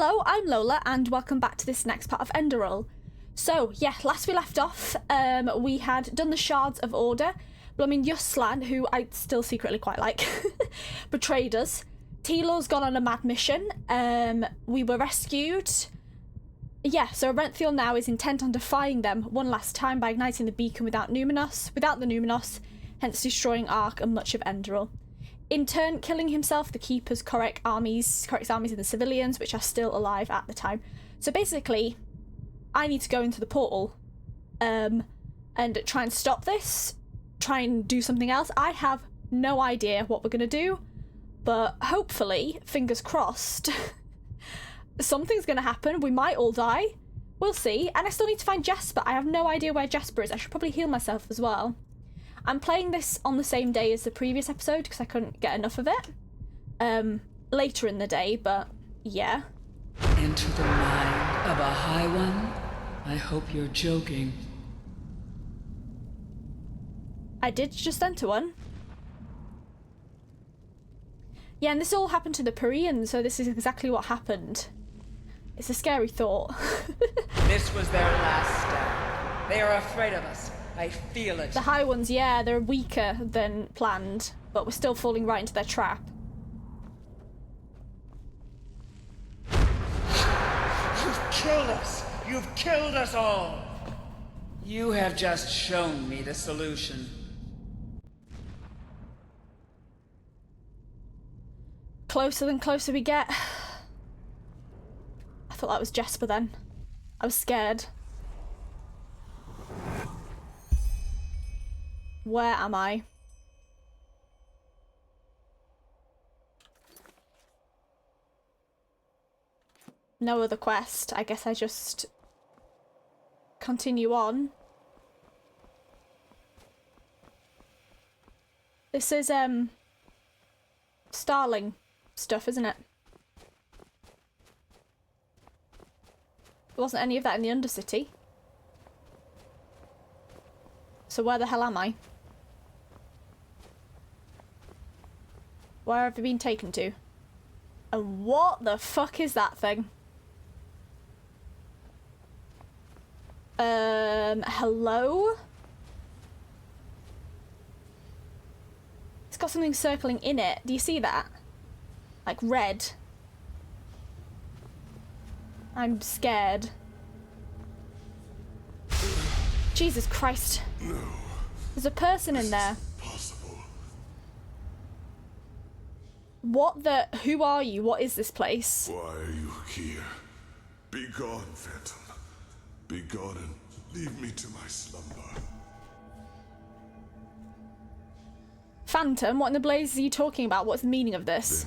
Hello, I'm Lola, and welcome back to this next part of Enderal. So, yeah, last we left off, we had done the Shards of Order. Blooming Yuslan, who I still secretly quite like, betrayed us. Tilor's gone on a mad mission. We were rescued. Yeah, so Renthiel now is intent on defying them one last time by igniting the beacon without the Numinos, hence destroying Ark and much of Enderal. In turn, killing himself, the Keeper's correct armies and the civilians, which are still alive at the time. So basically, I need to go into the portal and try and stop this, try and do something else. I have no idea what we're going to do, but hopefully, fingers crossed, something's going to happen. We might all die. We'll see. And I still need to find Jesper. I have no idea where Jesper is. I should probably heal myself as well. I'm playing this on the same day as the previous episode because I couldn't get enough of it later in the day, but yeah. Enter the mind of a High One? I hope you're joking. I did just enter one. Yeah, and this all happened to the Parian, so this is exactly what happened. It's a scary thought. This was their last stand. They are afraid of us. I feel it. The High Ones, yeah, they're weaker than planned, but we're still falling right into their trap. You've killed us! You've killed us all! You have just shown me the solution. Closer we get. I thought that was Jesper then. I was scared. Where am I? No other quest. I guess I just continue on. This is Starling stuff, isn't it? There wasn't any of that in the Undercity. So where the hell am I? Where have I been taken to? And what the fuck is that thing? Hello? It's got something circling in it. Do you see that? Like red. I'm scared. Jesus Christ. No. There's a person in there. Possible. What the... Who are you? What is this place? Why are you here? Be gone, Phantom. Be gone and leave me to my slumber. Phantom? What in the blazes are you talking about? What's the meaning of this?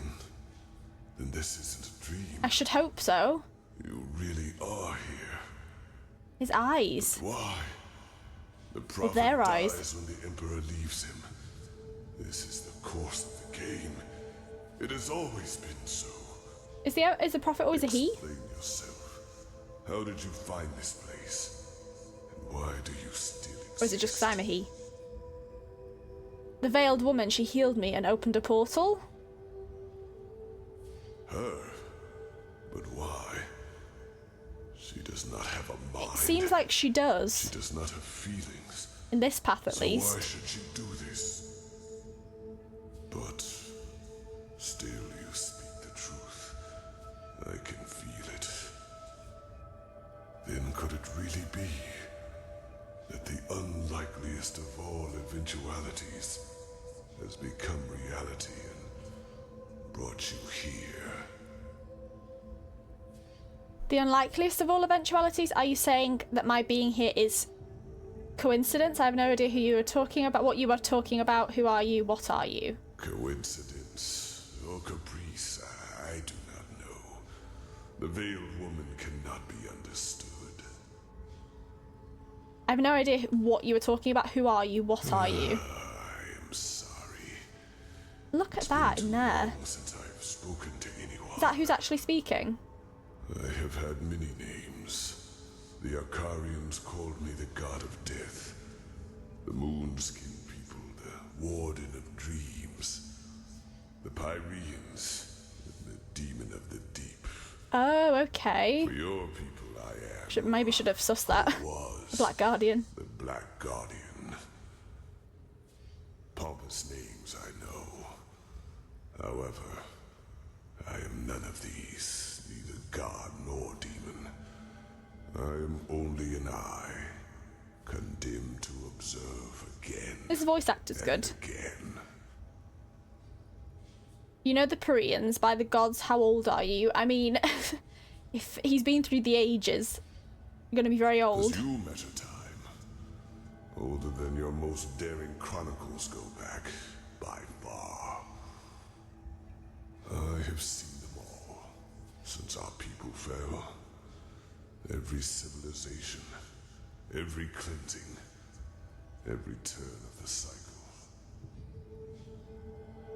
Then this isn't a dream. I should hope so. You really are here. His eyes. But why? The prophet their dies eyes. when the Emperor leaves him. This is the course of the game. It has always been so. Is the prophet always a he? Explain yourself. How did you find this place? And why do you still exist? Or is it just because I'm a he? The veiled woman, she healed me and opened a portal. Her? But why? She does not have a mind. It seems like she does. She does not have feelings. In this path, at So least. why should she do this? But still you speak the truth. I can feel it. Then could it really be that the unlikeliest of all eventualities has become reality and brought you here? The unlikeliest of all eventualities? Are you saying that my being here is coincidence? I have no idea who you are talking about. What you are talking about. Who are you? What are you? Coincidence or caprice, I do not know. The veiled woman cannot be understood. I have no idea what you were talking about. Who are you? What are you? I am sorry. Look at that in there. Long since I have spoken to anyone. Is that who's actually speaking? I have had many names. The Akarians called me the God of Death. The Moonskin people, the Warden of Dreams. The Pyreans, the Demon of the Deep. Oh, okay. For your people, I am. Maybe should have sussed that. Was The Black Guardian. the Black Guardian. Pompous names, I know. However, I am none of these, neither god nor demon. I am only an eye, condemned to observe again. His voice actor's and good. Again. You know the Parians, by the gods, how old are you? I mean, if he's been through the ages, you're gonna be very old. Does you measure time? Older than your most daring chronicles go back, by far. I have seen them all, since our people fell. Every civilization, every cleansing, every turn of the cycle.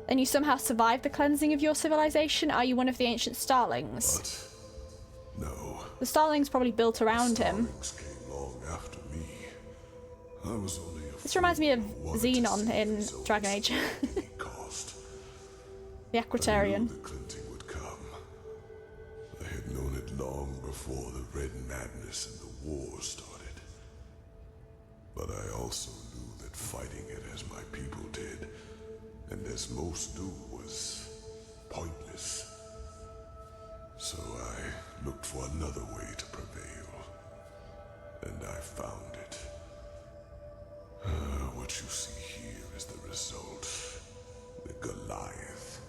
And you somehow survived the cleansing of your civilization? Are you one of the ancient starlings? But, no. The starlings probably built around him. Starlings came long after me. I was only a This reminds me of fool who wanted to Xenon see in results Dragon Age. at any cost. The I knew Aquatarian. the cleansing would come. I had known it long before the Red Madness and the war started. But I also knew that fighting it as my people did, and as most do, was pointless. So I looked for another way to prevail. And I found it. What you see here is the result. The Goliath.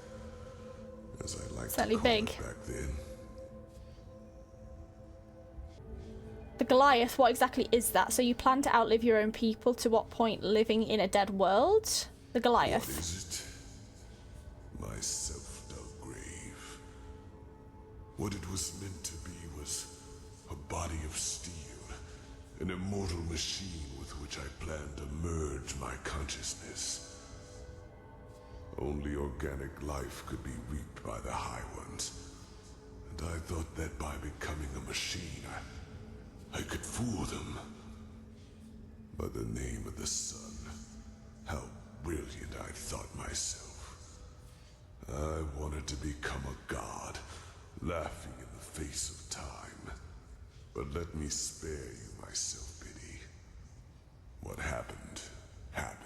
As I liked to Certainly call big. it back then. The Goliath, what exactly is that? So you plan to outlive your own people to what point? Living in a dead world? The What Goliath. is it? My self-dug grave. What it was meant to be was a body of steel, an immortal machine with which I planned to merge my consciousness. Only organic life could be reaped by the High Ones, and I thought that by becoming a machine, I could fool them. By the name of the sun, how brilliant I thought myself. I wanted to become a god, laughing in the face of time. But let me spare you my self-pity. What happened, happened.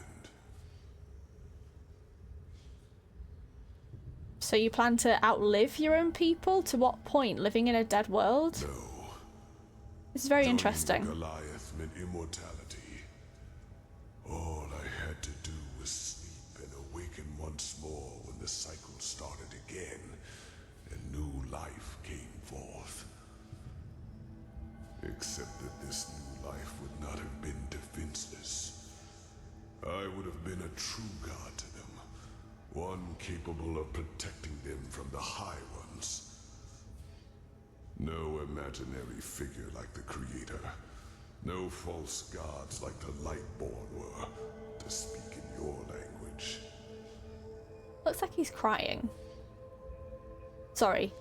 So you plan to outlive your own people? To what point? Living in a dead world? No. This is very Joining interesting. Goliath meant immortality. All I had to do was sleep and awaken once more when the cycle started again, and new life came forth. Except that this new life would not have been defenseless. I would have been a true god to them, one capable of protecting them from the High Ones. No imaginary figure like the Creator. No false gods like the Lightborn were, to speak in your language. Looks like he's crying. Sorry.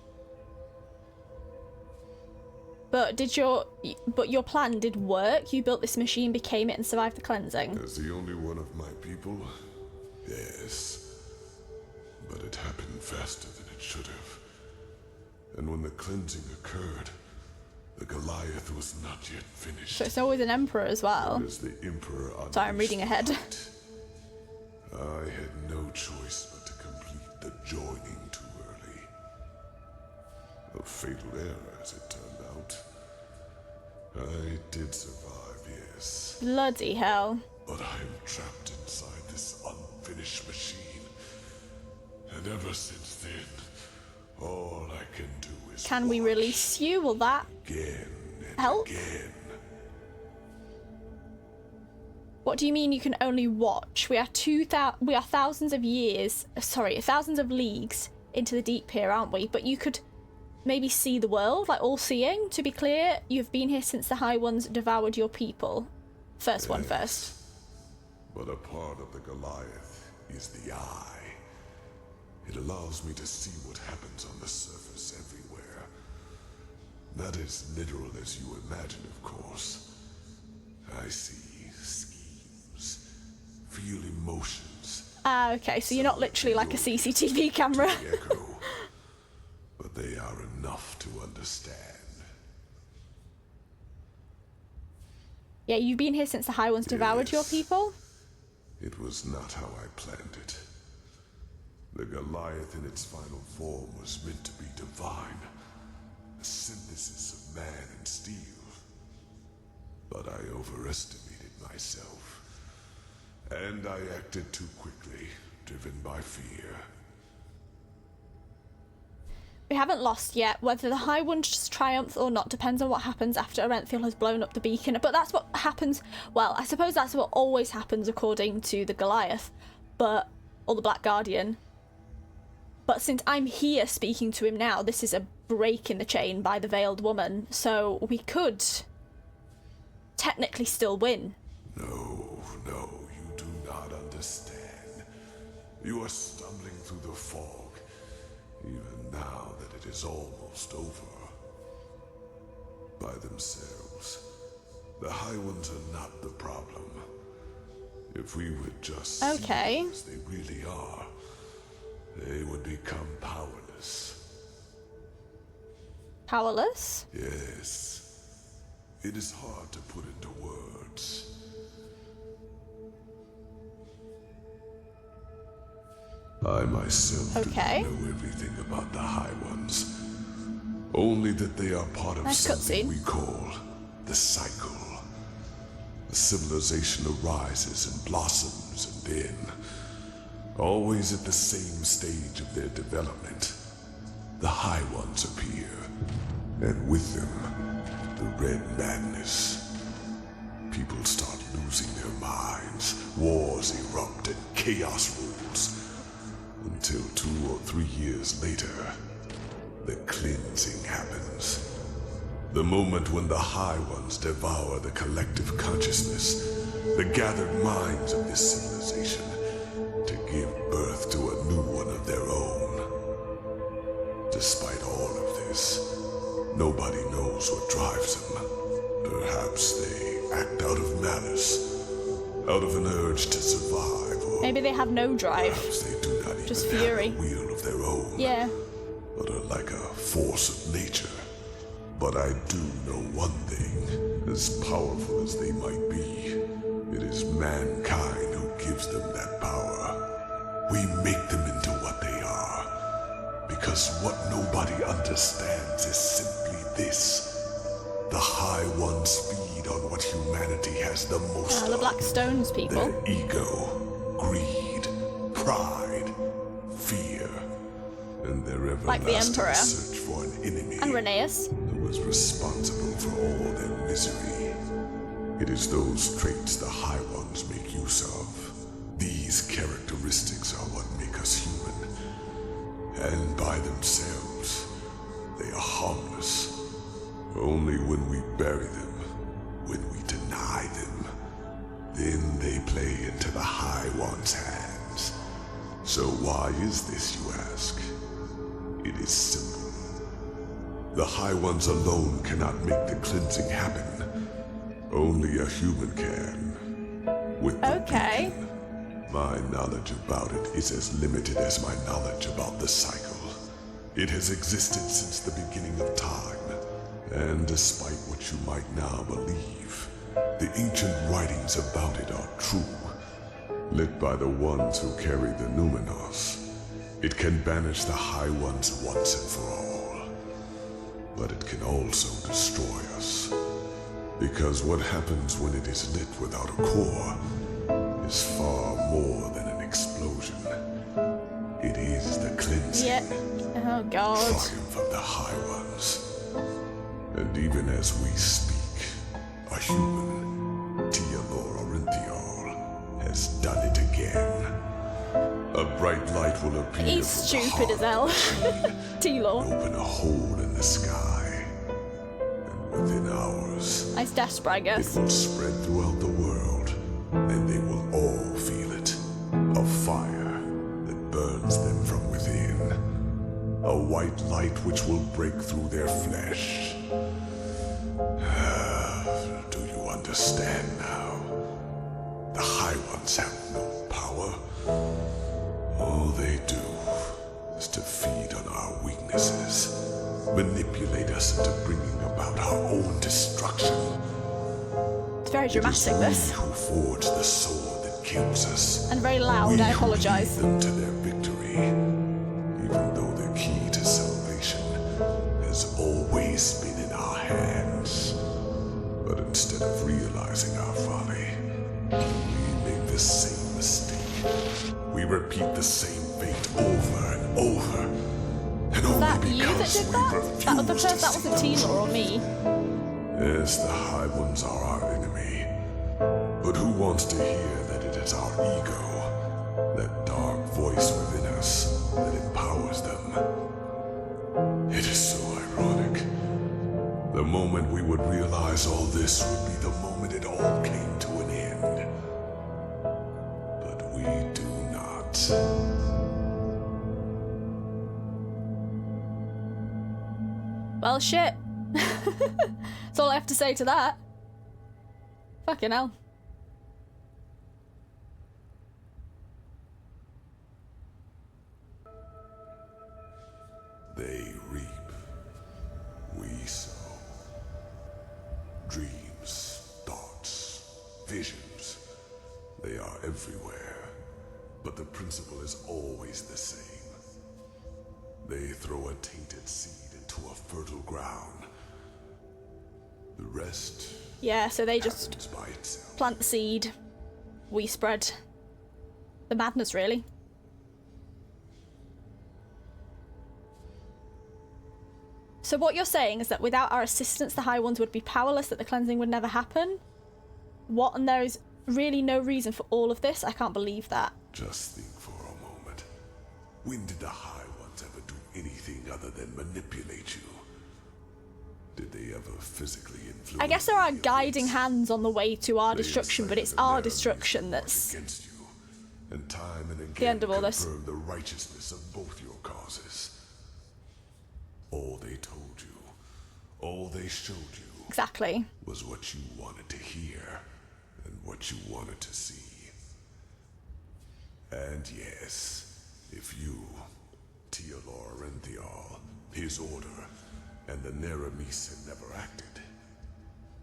But your plan did work? You built this machine, became it, and survived the cleansing? As the only one of my people, yes. But it happened faster than it should have. And when the cleansing occurred, the Goliath was not yet finished. So it's always an emperor as well. As the Emperor Sorry, I'm reading ahead. unleashed the fight, I had no choice but to complete the joining too early. A fatal error, as it turned out. I did survive, yes. Bloody hell. But I am trapped inside this unfinished machine. And ever since then, all I can do is Can we watch release you? Will that again and help? again. What do you mean you can only watch? We are thousands of years, thousands of leagues into the deep here, aren't we? But you could maybe see the world, like all-seeing. To be clear, you've been here since the High Ones devoured your people. First one first. But a part of the Goliath is the eye. It allows me to see what happens on the surface everywhere. Not as literal as you imagine, of course. I see schemes, feel emotions. Ah, okay, so you're not literally like a CCTV camera. The echo. But they are enough to understand. Yeah, you've been here since the High Ones devoured your Yes. people? It was not how I planned it. The Goliath in its final form was meant to be divine, a synthesis of man and steel. But I overestimated myself, and I acted too quickly, driven by fear. We haven't lost yet. Whether the High Ones triumph or not depends on what happens after Orenthal has blown up the beacon. But that's what happens. Well, I suppose that's what always happens according to the Goliath, or the Black Guardian. But since I'm here speaking to him now, this is a break in the chain by the Veiled Woman, so we could technically still win. No, you do not understand. You are stumbling through the fog, even now that it is almost over. By themselves, the High Ones are not the problem. If we would just see them as they really are, they would become powerless. Powerless? Yes. It is hard to put into words. I myself do not know everything about the High Ones. Only that they are part of something we call the cycle. The civilization arises and blossoms, and then, always at the same stage of their development, the High Ones appear, and with them, the Red Madness. People start losing their minds, wars erupt, and chaos rules. Until 2 or 3 years later, the cleansing happens. The moment when the High Ones devour the collective consciousness, the gathered minds of this civilization, to give birth to a new one of their own. Despite all of this, nobody knows what drives them. Perhaps they act out of malice, out of an urge to survive, or maybe they have no drive. Perhaps they do not just even fury. have a will of their own. Yeah. But are like a force of nature. But I do know one thing. As powerful as they might be, it is mankind who gives them that power. We make them into what they are. Because what nobody understands is simply this. The High Ones feed on what humanity has the most The of. Black Stones people. Their ego, greed, pride, fear, and their everlasting Like the Emperor. search for an enemy And Rheneas. who was responsible for all their misery. It is those traits the High Ones make use of. These characteristics are what make us human. And by themselves, they are harmless. Only when we bury them, when we deny them, then they play into the High One's hands. So why is this, you ask? It is simple. The High Ones alone cannot make the cleansing happen. Only a human can. With the beacon, my knowledge about it is as limited as my knowledge about the cycle. It has existed since the beginning of time. And despite what you might now believe, the ancient writings about it are true. Lit by the ones who carry the Numenos, it can banish the High Ones once and for all. But it can also destroy us. Because what happens when it is lit without a core is far more than an explosion. It is the cleansing. Oh God. Triumph of the High Ones. And even as we speak, a human, Tealor Orinthiol, has done it again. A bright light will appear He's from the stupid heart as hell. of the machine Tealor. and open a hole in the sky. And within hours, Nice death spray, I it guess. will spread throughout the world, and they will all feel it. A fire that burns them from within. A white light which will break through their flesh. Do you understand now? The High Ones have no power. All they do is to feed on our weaknesses. manipulate us into bringing about our own destruction. It's very dramatic, this. Who forged the sword that kills us. And very loud, I apologise. We who lead them to their victory, even though the key to salvation has always been in our hands. But instead of realizing our folly, we make the same mistake. We repeat the same fate over and over. And Was only that you that because did we that? refuse That other person, to that wasn't see. Tila or me. Yes, the High Ones are our enemy. But who wants to hear that it is our ego, that dark voice within us, that empowers them? It is so ironic. The moment we would realize all this would be the moment it all came to an end. But we do not. Well, shit. That's all I have to say to that. Fucking hell. They reap, we sow. Dreams, thoughts, visions, they are everywhere. But the principle is always the same. They throw a tainted seed into a fertile ground. The rest Yeah, so they just happens by itself. plant the seed, we spread the madness, really. So what you're saying is that without our assistance, the High Ones would be powerless, that the cleansing would never happen? What? And there is really no reason for all of this? I can't believe that. Just think for a moment. When did the High Ones ever do anything other than manipulate you? Did they ever physically influence? I guess there are the guiding events? hands on the way to our They destruction, but incited it's the our narrow destruction reason that's... against you, and time and again the end of all this. confirmed the righteousness of both your causes. All they told you, all they showed you, Exactly. was what you wanted to hear and what you wanted to see. And yes, if you, Teolor Rentheal, his order, and the Neremis had never acted,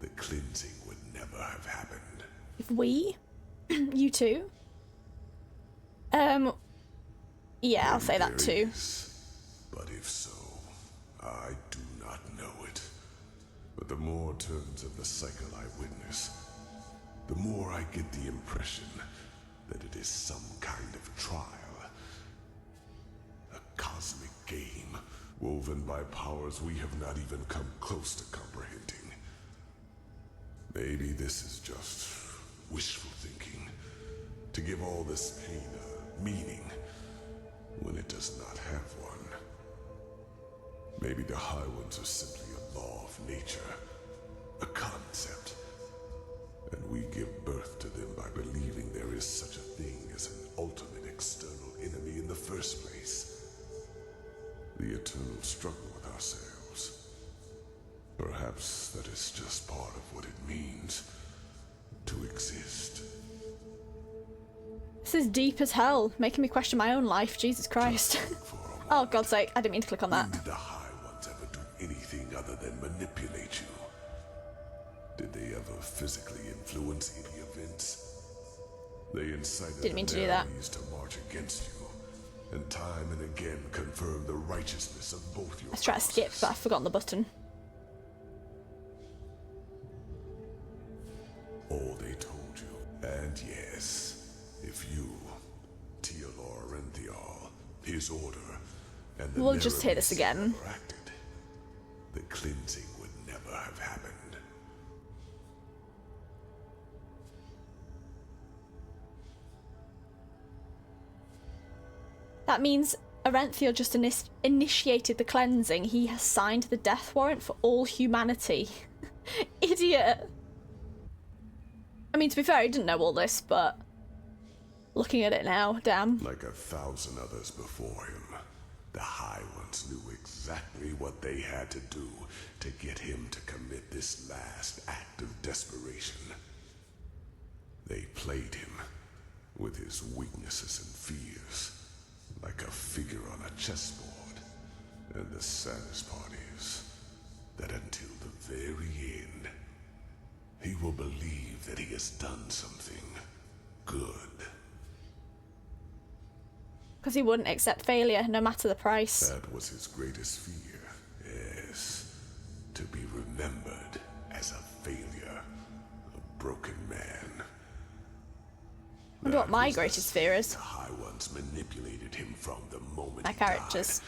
the cleansing would never have happened. If we? You too? Yeah, I'll say that There too. is, but if so, I do not know it. But the more turns of the cycle I witness, the more I get the impression that it is some kind of trial. A cosmic game, woven by powers we have not even come close to comprehending. Maybe this is just wishful thinking, to give all this pain a meaning, when it does not have one. Maybe the High Ones are simply a law of nature, a concept, and we give birth to them by believing there is such a thing as an ultimate external enemy in the first place. The eternal struggle with ourselves. Perhaps that is just part of what it means to exist. This is deep as hell, making me question my own life. Jesus Christ. For a moment, Oh, God's sake, I didn't mean to click on that. when did the High Ones ever do anything other than manipulate you? Did they ever physically influence any events? They incited Didn't mean to the do that. Nereis to march against you, and time and again confirmed the righteousness of both your Let's try to skip, causes. but I've forgotten the button. All they told you, and yes, if you, Teolor Rentheal, his order, and the We'll just hear this Nereis again. never acted, the cleansing would never have happened. That means Arenthiel just initiated the cleansing. He has signed the death warrant for all humanity. Idiot. I mean, to be fair, he didn't know all this, but looking at it now, damn. Like 1,000 others before him, the High Ones knew exactly what they had to do to get him to commit this last act of desperation. They played him with his weaknesses and fears, like a figure on a chessboard, And the saddest part is that until the very end, he will believe that he has done something good. Because he wouldn't accept failure, no matter the price. That was his greatest fear, yes. To be remembered as a failure, a broken man. I wonder what That my was the greatest fear is. The High Ones manipulated him from the moment My he characters. died,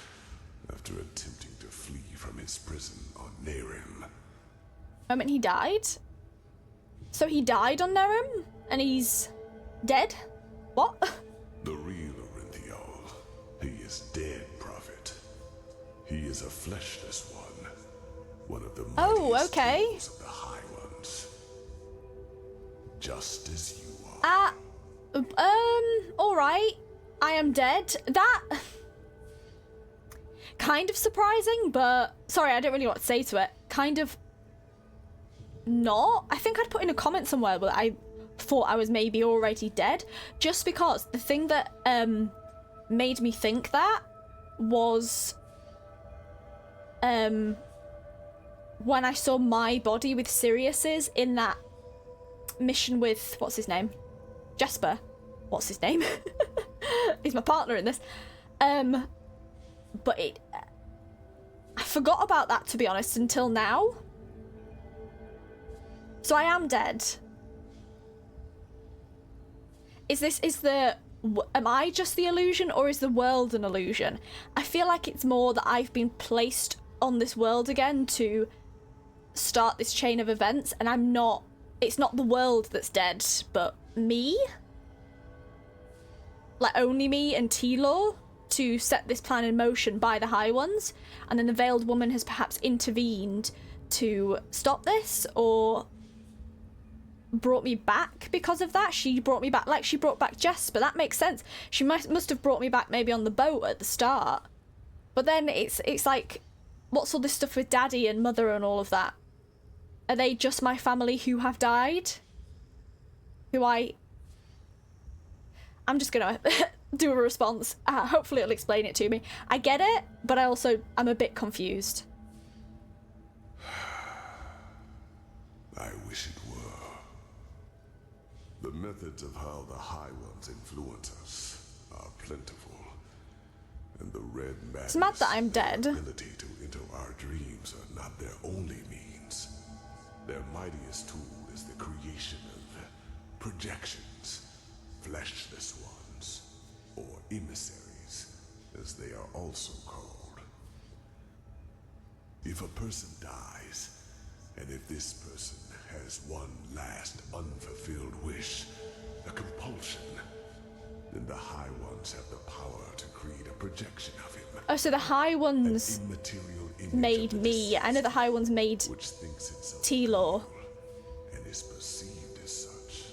after attempting to flee from his prison on Nerim. Moment he died? So he died on Nerim? And he's dead? What? The real Orinthiol. He is dead, Prophet. He is a fleshless one of the mightiest okay. tools of the High Ones. Just as you are. Alright. I am dead. That... kind of surprising, but... Sorry, I don't really know what to say to it. Kind of... not. I think I'd put in a comment somewhere that I thought I was maybe already dead. Just because the thing that, made me think that was... when I saw my body with Sirius's in that mission with, what's his name? Jesper. What's his name? He's my partner in this. But I forgot about that, to be honest, until now. So I am dead. Am I just the illusion, or is the world an illusion? I feel like it's more that I've been placed on this world again to start this chain of events, and I'm not... It's not the world that's dead, but me? Like, only me and T-Law to set this plan in motion by the High Ones, and then the Veiled Woman has perhaps intervened to stop this, or brought me back because of that. She brought me back like she brought back Jesper. That makes sense. She must have brought me back maybe on the boat at the start. But then it's like, what's all this stuff with Daddy and Mother and all of that? Are they just my family who have died? I'm just gonna do a response. Hopefully it'll explain it to me. I get it, but I'm a bit confused. I wish it were. The methods of how the High Ones influence us are plentiful, and the red madness It's mad that I'm dead. and ability to enter our dreams are not their only means. Their mightiest tool is the creation of projections, fleshless ones, or emissaries, as they are also called. If a person dies, and if this person has one last unfulfilled wish, a compulsion, then the High Ones have the power to create a projection of him. Oh, so the High Ones An immaterial image made of me. I know the High Ones made which thinks itself T-Law, real and is perceived as such.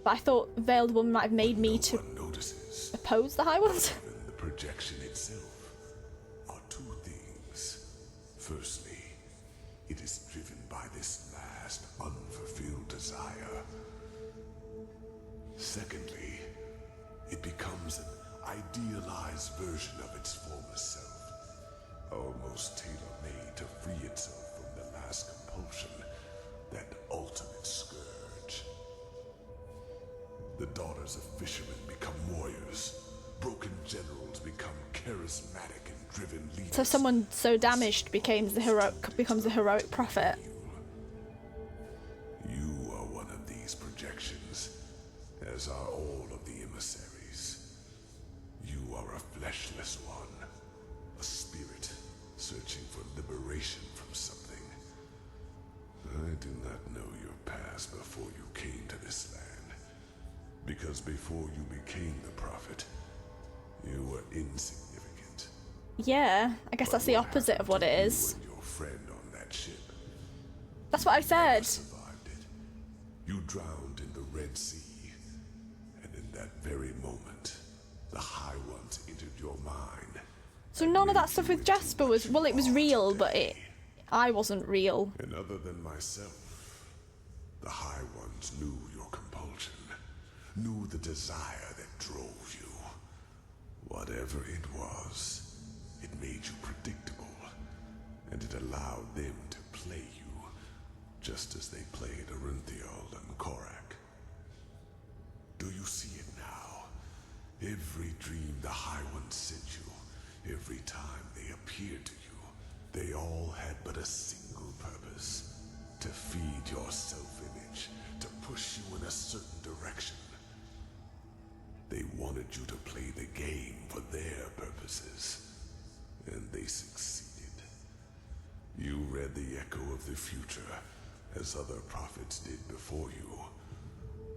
but I thought Veiled Woman might have made me No to one notices. oppose the High Ones. Even the projection itself are two things. Firstly, it is driven by this last unfulfilled desire. Secondly, it becomes an idealized version of its former self, almost tailor-made to free itself from the last compulsion, that ultimate scourge. The daughters of fishermen become warriors. Broken generals become charismatic and driven leaders. So someone so damaged becomes the heroic prophet. You are one of these projections, as are all of the emissaries. You are a fleshless one, a spirit searching for liberation from something. I do not know your past before you came to this land, because before you became the prophet, you were insignificant. Yeah, I guess that's the opposite of what it is. You and your friend on that ship. That's what I said. Survived it. You drowned in the Red Sea, and in that very moment, the High Ones entered your mind. So none of that stuff with Jasper was, well, it was real, but I wasn't real. And other than myself, the High Ones knew your compulsion, knew the desire that drove you. Whatever it was, it made you predictable, and it allowed them to play you, just as they played Arinthiel and Korak. Do you see it now? Every dream the High One sent you, every time they appeared to you, they all had but a single purpose: to feed your self-image, to push you in a certain direction. They wanted you to play the game for their purposes, and they succeeded. You read the echo of the future, as other prophets did before you.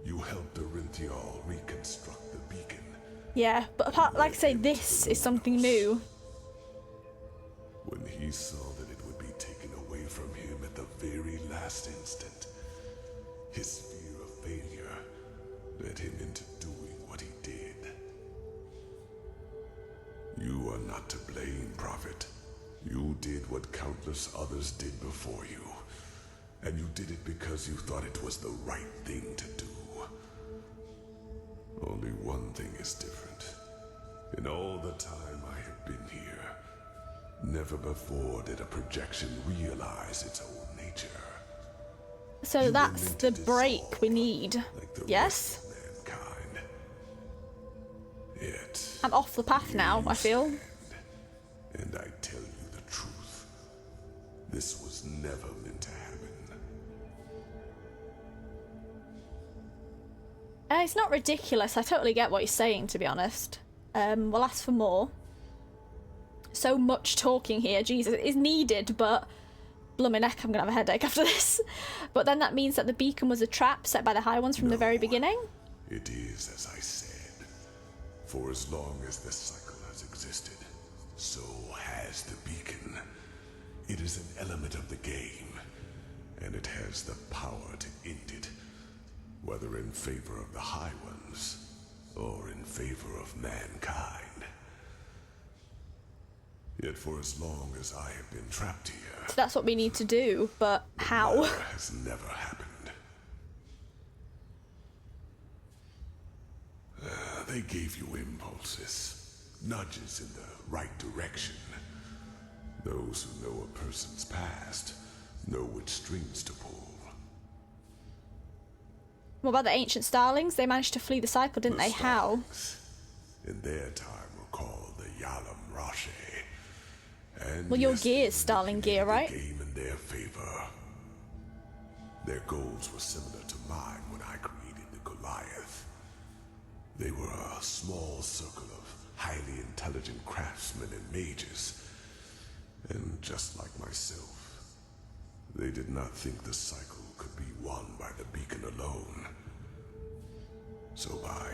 You helped Arinthiel reconstruct the beacon. Yeah, but apart, like I say, this is something new. When he saw that it would be taken away from him at the very last instant, his fear of failure led him into doing what he did. You are not to blame, Prophet. You did what countless others did before you, and you did it because you thought it was the right thing to do. Only one thing is different. In all the time I have been here, never before did a projection realize its own nature. So You that's were meant the to break dissolve we need. like the Yes? rest of mankind. Yet I'm off the path now, I feel. and I tell you the truth, this was never meant to happen. It's not ridiculous. I totally get what you're saying, to be honest. We'll ask for more. So much talking here. Jesus, it is needed, but blooming heck, I'm going to have a headache after this. But then that means that the beacon was a trap set by the High Ones from the very beginning? It is as I said. For as long as this cycle has existed, so has the beacon. It is an element of the game, and it has the power to end it, whether in favor of the High Ones or in favor of mankind. Yet for as long as I have been trapped here, So that's what we need to do, but how? the matter has never happened. They gave you impulses, nudges in the right direction. Those who know a person's past know which strings to pull. What about the ancient starlings? They managed to flee the cycle, didn't The they? How? Starlings, in their time, were called the Yalam Rashe. And Well, your yes, gear they is starling gear, manipulated right? the game in their favor. Their goals were similar to mine when I created the Goliath. They were a small circle of highly intelligent craftsmen and mages. And just like myself, they did not think the cycle could be won by the beacon alone. So by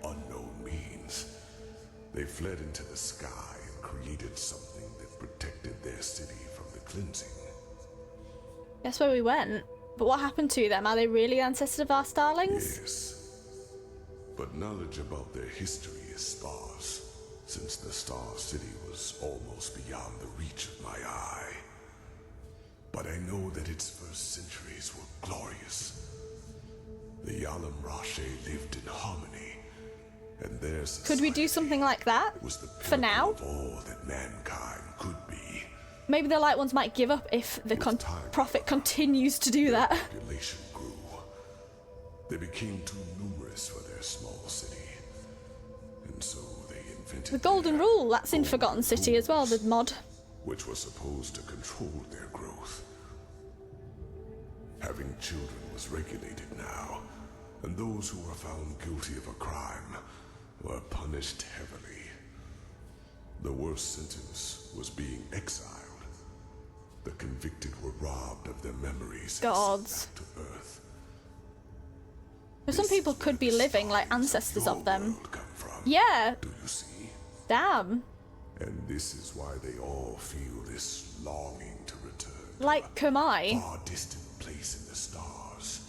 unknown means, they fled into the sky and created something that protected their city from the cleansing. Guess where we went. But what happened to them? Are they really ancestors of our starlings? Yes. But knowledge about their history is sparse, since the Star City was almost beyond the reach of my eye. But I know that its first centuries were glorious. The Yalam Rashe lived in harmony, and their Could we do something like that? was the For now? pinnacle of all that mankind could be. Maybe the Light Ones might give up if the With time, Prophet continues to do that. Population grew. They became too numerous for their small city, and so they invented The Golden their Rule, that's in golden Forgotten City as well, the rules, mod. which was supposed to control their growth. Having children was regulated now, and those who were found guilty of a crime were punished heavily. The worst sentence was being exiled. The convicted were robbed of their memories and Gods. sent back to Earth. But some This people is could where be the living like signs ancestors your of them. world come from. Yeah, Do you see? damn. And this is why they all feel this longing to return Like to a Kamai. far distant place in the stars.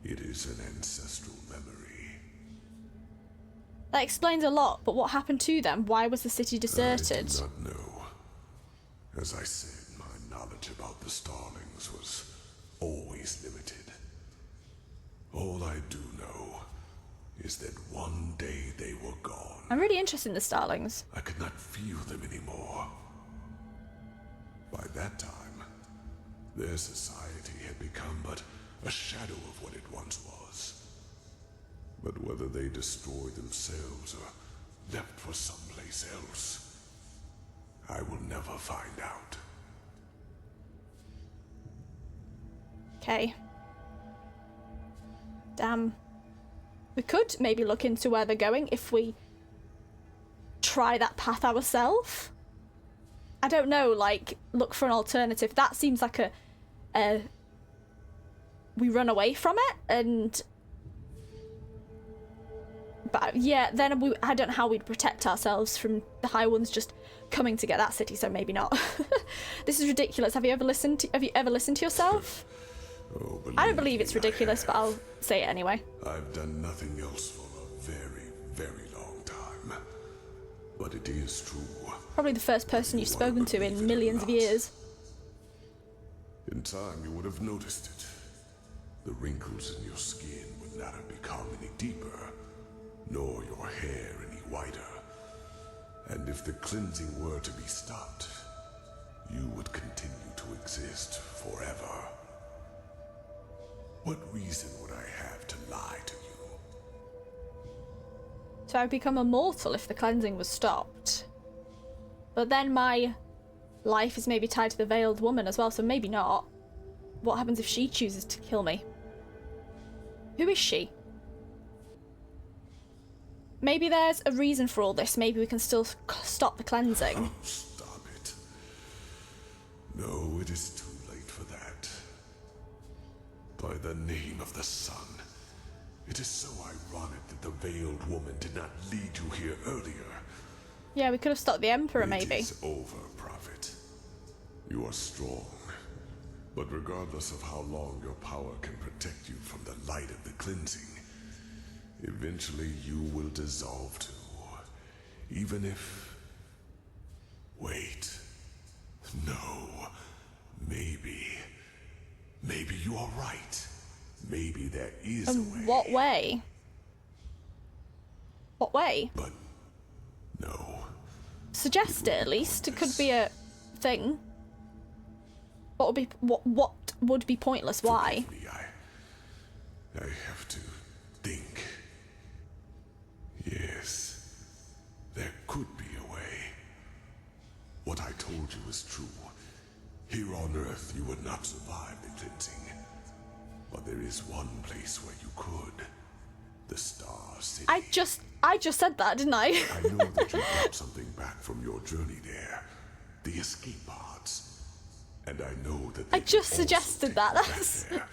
It is an ancestral memory. That explains a lot, but what happened to them? Why was the city deserted? I do not know. As I said, my knowledge about the Starlings was always limited. All I do know is that one day they were gone. I'm really interested in the starlings. I could not feel them anymore. By that time, their society had become but a shadow of what it once was. But whether they destroyed themselves or left for someplace else, I will never find out. Okay. Damn. We could maybe look into where they're going if we try that path ourselves. I don't know, like, look for an alternative. That seems like a we run away from it, and but yeah, then I don't know how we'd protect ourselves from the High Ones just coming to get that city, so maybe not. This is ridiculous. Have you ever listened to yourself? Oh, I don't believe it's ridiculous, but I'll say it anyway. I've done nothing else for a very, very long time. But it is true. Probably the first person you've spoken to in millions of years. In time, you would have noticed it. The wrinkles in your skin would not have become any deeper, nor your hair any whiter. And if the cleansing were to be stopped, you would continue to exist forever. What reason would I have to lie to you? So I'd become immortal if the cleansing was stopped. But then my life is maybe tied to the Veiled Woman as well, so maybe not. What happens if she chooses to kill me? Who is she? Maybe there's a reason for all this. Maybe we can still stop the cleansing. Oh, stop it. No, it is too late for that. By the name of the sun, it is so ironic that the Veiled Woman did not lead you here earlier. Yeah, we could have stopped the Emperor, maybe. It is over, Prophet. You are strong. But regardless of how long your power can protect you from the light of the cleansing, eventually you will dissolve too. Even if... Wait. No. Maybe you are right. Maybe there is a way. What way? What way? But no. Suggest it at least. It could be a thing. What would be pointless? Why? Forgive me, I have to think. Yes, there could be a way. What I told you is true. Here on Earth, you would not survive the cleansing. But there is one place where you could. The Star City. I just said that, didn't I? I know that you brought something back from your journey there. The escape pods. And I know that I just suggested that. That's... There,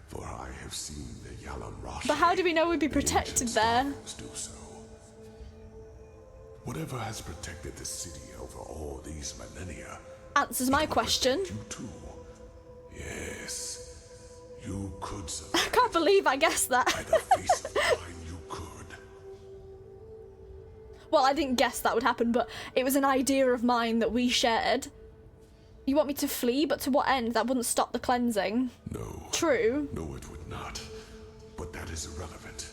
for I have seen the Yalan Rashi. But how do we know we'd be protected there? Do so. Whatever has protected the city over all these millennia Answers my question. You too. Yes, you could survive. I can't believe I guessed that. By the face of mine, you could. Well, I didn't guess that would happen, but it was an idea of mine that we shared. You want me to flee, but to what end? That wouldn't stop the cleansing. No. True. No, it would not. But that is irrelevant.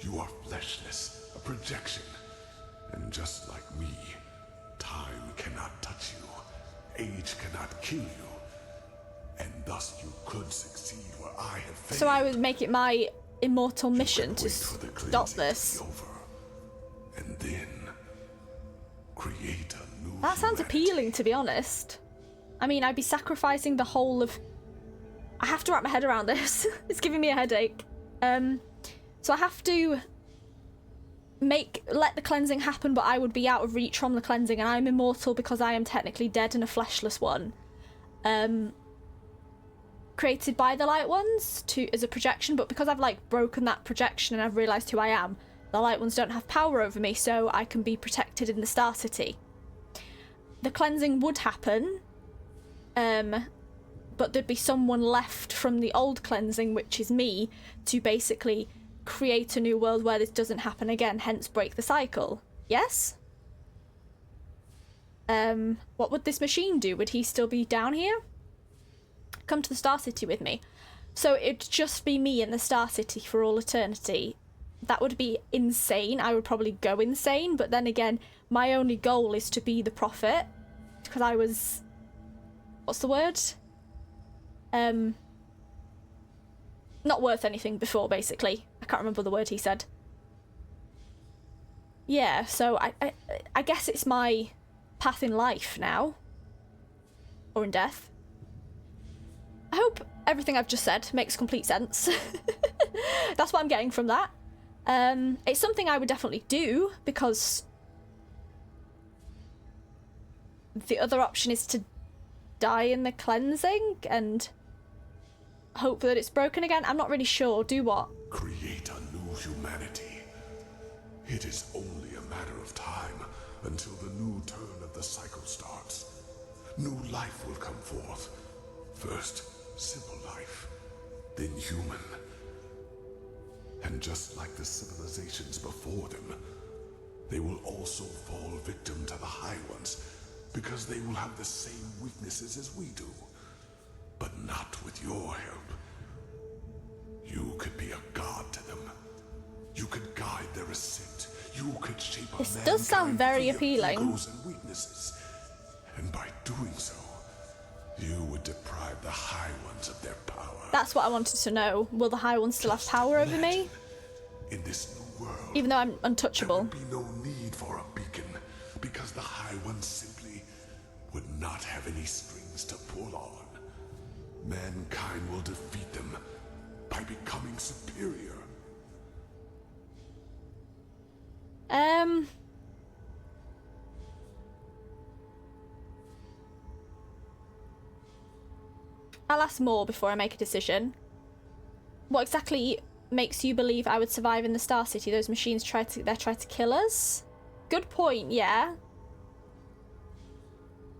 You are fleshless, a projection. And just like me, time cannot touch you. Age cannot kill you. And thus you could succeed where I have failed. So I would make it my immortal mission to Wait for the stop cleansing this. to be over, and then create a new That sounds humanity. appealing, to be honest. I mean, I'd be sacrificing the whole of... I have to wrap my head around this. It's giving me a headache. So I have to let the cleansing happen, but I would be out of reach from the cleansing, and I'm immortal because I am technically dead and a fleshless one. Created by the Light Ones as a projection, but because I've like broken that projection and I've realised who I am, the Light Ones don't have power over me, so I can be protected in the Star City. The cleansing would happen, but there'd be someone left from the old cleansing, which is me, to basically create a new world where this doesn't happen again, hence break the cycle. Yes? What would this machine do? Would he still be down here? Come to the Star City with me. So it'd just be me in the Star City for all eternity. That would be insane. I would probably go insane, but then again, my only goal is to be the Prophet, because I was what's the word? Not worth anything before, basically. I can't remember the word he said. Yeah, so I guess it's my path in life now. Or in death. I hope everything I've just said makes complete sense. That's what I'm getting from that. It's something I would definitely do, because the other option is to die in the cleansing and hope that it's broken again. I'm not really sure. Do what? Create a new humanity. It is only a matter of time until the new turn of the cycle starts. New life will come forth. First, simple life, then human. And just like the civilizations before them, they will also fall victim to the High Ones, because they will have the same weaknesses as we do. But not with your help. You could be a god to them. You could guide their ascent. You could shape a This does sound very appealing. egos and weaknesses. And by doing so, you would deprive the High Ones of their power. That's what I wanted to know. Will the High Ones still have power over me? In this new world, Even though I'm there untouchable. would be no need for a beacon, because the High Ones simply would not have any strings to pull on. Mankind will defeat them by becoming superior. I'll ask more before I make a decision. What exactly makes you believe I would survive in the Star City? Those machines try to kill us? Good point, yeah.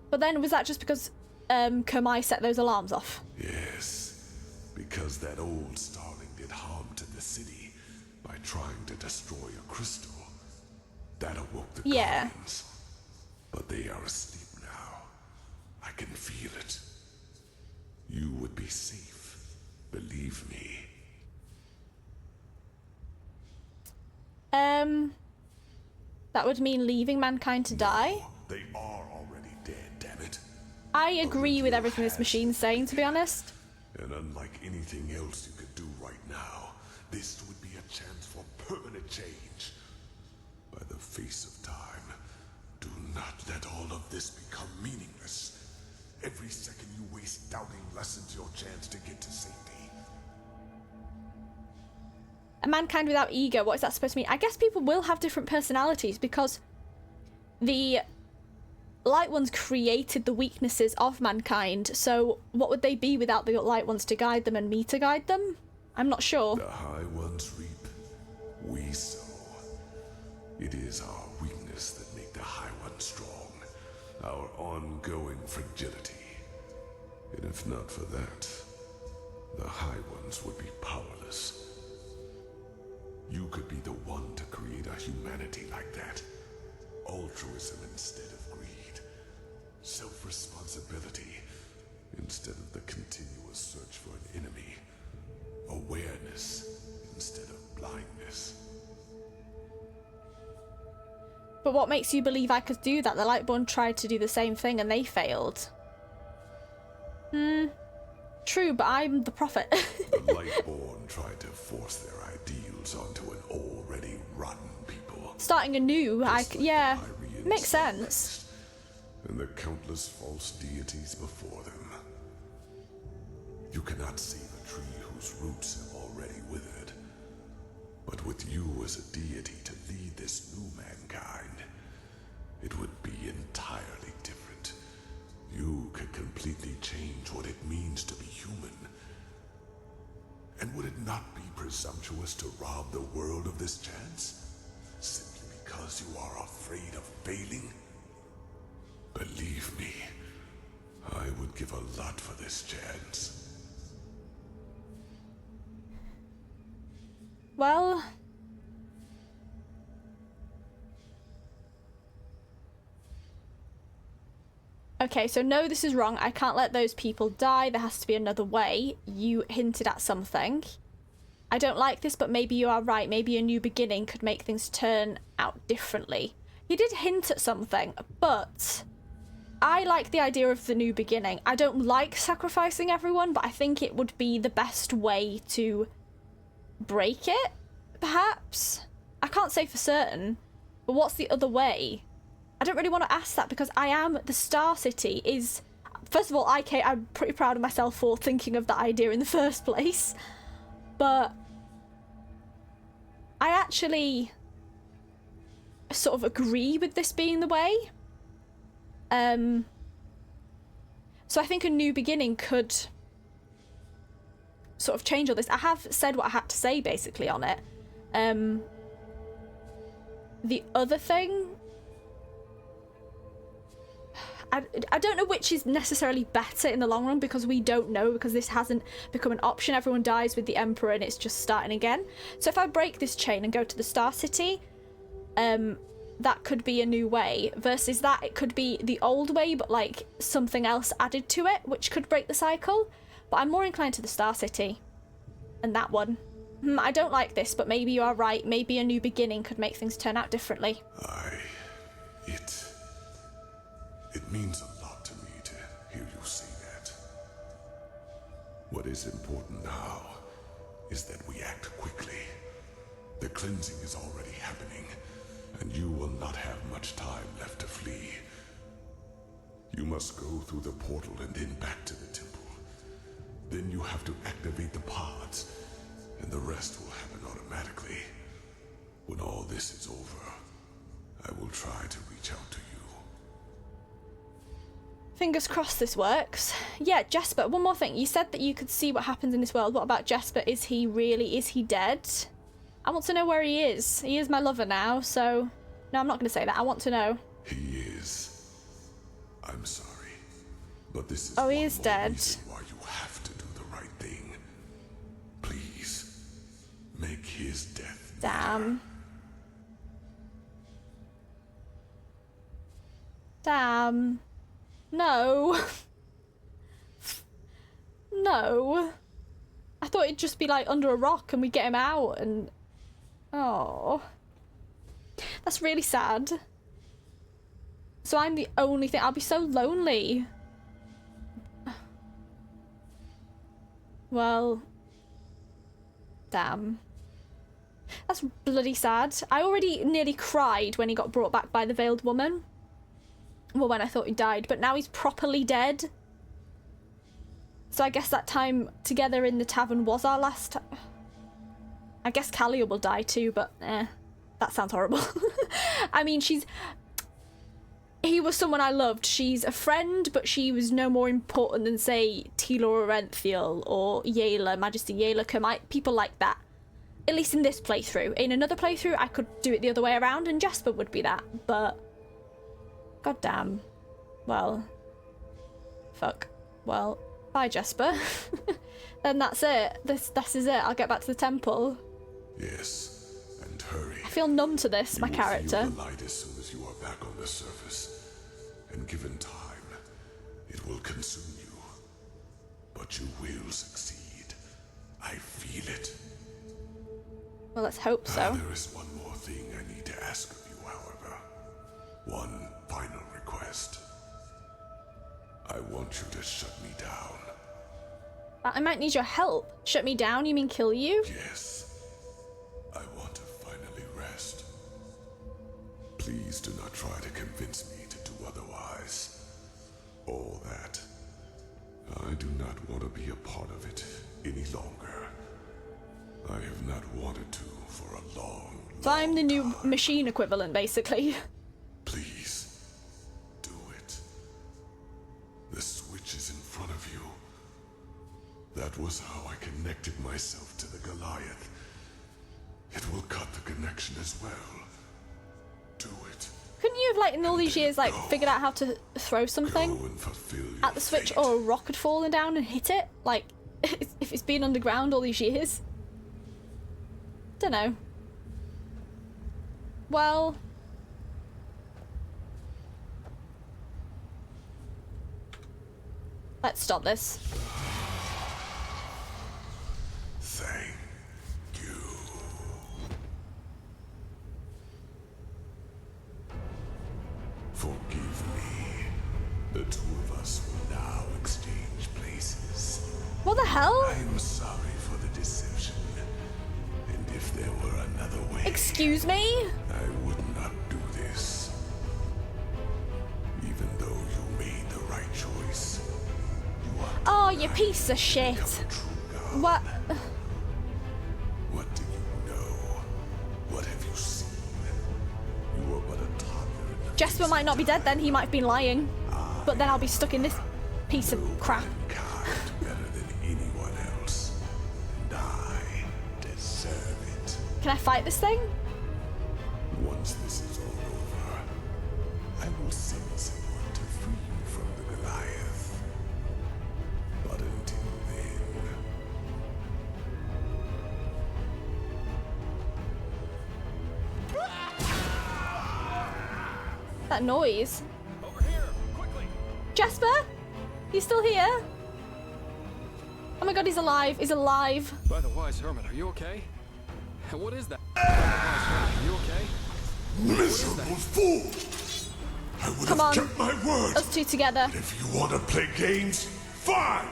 But then was that just because Kermai set those alarms off? Yes, because that old starling did harm to the city by trying to destroy a crystal. That awoke the Guardians. But they are asleep now. I can feel it. You would be safe. Believe me. That would mean leaving mankind to die? They are already dead, damn it. I agree with everything this machine's saying, to be honest. And unlike anything else you could do right now, this would be a chance for permanent change. By the face of time, do not let all of this become meaningless. Every second you waste doubting lessens your chance to get to safety. A mankind without ego, what is that supposed to mean? I guess people will have different personalities, because the Light Ones created the weaknesses of mankind, so what would they be without the Light Ones to guide them and me to guide them? I'm not sure. The High Ones reap, we sow. It is our weakness that make the High Ones strong, our ongoing fragility. And if not for that, the High Ones would be powerless. You could be the one to create a humanity like that. Altruism instead of greed. Self-responsibility instead of the continuous search for an enemy. Awareness instead of blindness. But what makes you believe I could do that? The Lightborn tried to do the same thing and they failed. True, but I'm the prophet. The Lightborn tried to force their ideals onto an already rotten people. Starting anew, yeah, Hyrians makes sense. And the countless false deities before them. You cannot save a tree whose roots have already withered. But with you as a deity to lead this new mankind, it would be entirely different. You could completely change what it means to be human. And would it not be presumptuous to rob the world of this chance? Simply because you are afraid of failing? Believe me, I would give a lot for this chance. Well... Okay, so no, this is wrong. I can't let those people die. There has to be another way. You hinted at something. I don't like this, but maybe you are right. Maybe a new beginning could make things turn out differently. He did hint at something, but I like the idea of the new beginning. I don't like sacrificing everyone, but I think it would be the best way to break it, perhaps. I can't say for certain, but what's the other way? I don't really want to ask that because the Star City is... First of all, I'm pretty proud of myself for thinking of that idea in the first place, but I actually sort of agree with this being the way. So I think a new beginning could sort of change all this. I have said what I had to say basically on it. The other thing, I don't know which is necessarily better in the long run, because we don't know, because this hasn't become an option. Everyone dies with the Emperor and it's just starting again. So if I break this chain and go to the Star City, that could be a new way, versus that it could be the old way but like something else added to it, which could break the cycle. But I'm more inclined to the Star City and that one. I don't like this, but maybe you are right. Maybe a new beginning could make things turn out differently. It means a lot to me to hear you say that. What is important now is that we act quickly. The cleansing is already happening, and you will not have much time left to flee. You must go through the portal and then back to the temple. Then you have to activate the pods, and the rest will happen automatically. When all this is over, I will try to reach out to you. Fingers crossed this works. Yeah, Jesper, one more thing. You said that you could see what happens in this world. What about Jesper? Is he dead? I want to know where he is. He is my lover now, so... No, I'm not going to say that. I want to know. He is. I'm sorry, but this is he is dead. Reason why you have to do the right thing. Please, make his death Damn. Damn. No. No. I thought it'd just be like under a rock and we'd get him out and... Oh. That's really sad. So I'm the only thing... I'll be so lonely. Well... Damn. That's bloody sad. I already nearly cried when he got brought back by the Veiled Woman. Well, when I thought he died, but now he's properly dead. So I guess that time together in the tavern was our last time. I guess Callia will die too, but that sounds horrible. I mean, he was someone I loved. She's a friend, but she was no more important than, say, Tila Orenthiel or Yayla, Majesty Yayla, people like that. At least in this playthrough. In another playthrough, I could do it the other way around and Jesper would be that, but... God damn. Well. Fuck. Well, bye, Jesper. Then that's it. This is it. I'll get back to the temple. Yes, and hurry. I feel numb to this, my character. You will feel the light as soon as you are back on the surface. And given time, it will consume you. But you will succeed. I feel it. Well, let's hope so. There is one more thing I need to ask of you, however. One final request. I want you to shut me down. I might need your help. Shut me down? You mean kill you? Yes. I want to finally rest. Please do not try to convince me to do otherwise. All that. I do not want to be a part of it any longer. I have not wanted to for a long, So I'm the new time. machine equivalent, basically. Please, do it. The switch is in front of you. That was how I connected myself to the Goliath. It will cut the connection as well. Do it. Couldn't you have, like, in all these years, like, figured out how to throw something Go and fulfill your at the switch, fate. or a rock had fallen down and hit it? Like, if it's been underground all these years? Don't know. Well... Let's stop this. Thank you. Forgive me. The What the hell? I am sorry for the deception. And if there were another way, Excuse me? I would not do this. Even though you made the right choice, you are Oh, you piece of shit. become a true god. What? What do you know? What have you seen? You are but a toddler in the Jesper might not be dead then, he might have been lying. But then I'll be stuck in this piece of crap. carved better than anyone else. And I deserve it. Can I fight this thing? Once this is all over, I will send someone to free you from the Goliath. But until then, That noise. Over here, quickly! Jasper? He's still here? Oh my god, he's alive. He's alive. By the wise hermit, are you okay? What is that? Are you okay? miserable fool! I would Come have on. kept my word. Us two together. If you want to play games, fine.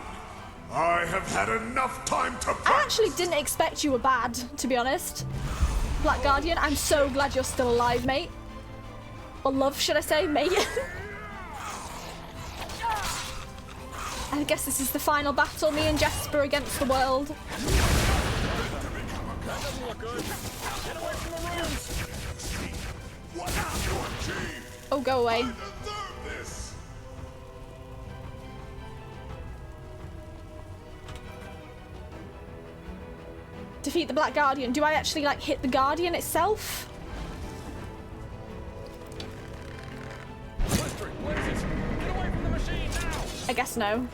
I have had enough time to I practice. actually didn't expect you were bad, to be honest. Black Guardian, I'm so glad you're still alive, mate. Or love, should I say, mate? I guess this is the final battle, me and Jasper against the world. That doesn't look good. Get away from the ruins! What have you achieved? Oh, go away. I deserve this. Defeat the Black Guardian. Do I actually, like, hit the Guardian itself? Western, what is it? Get away from the machine now! I guess no.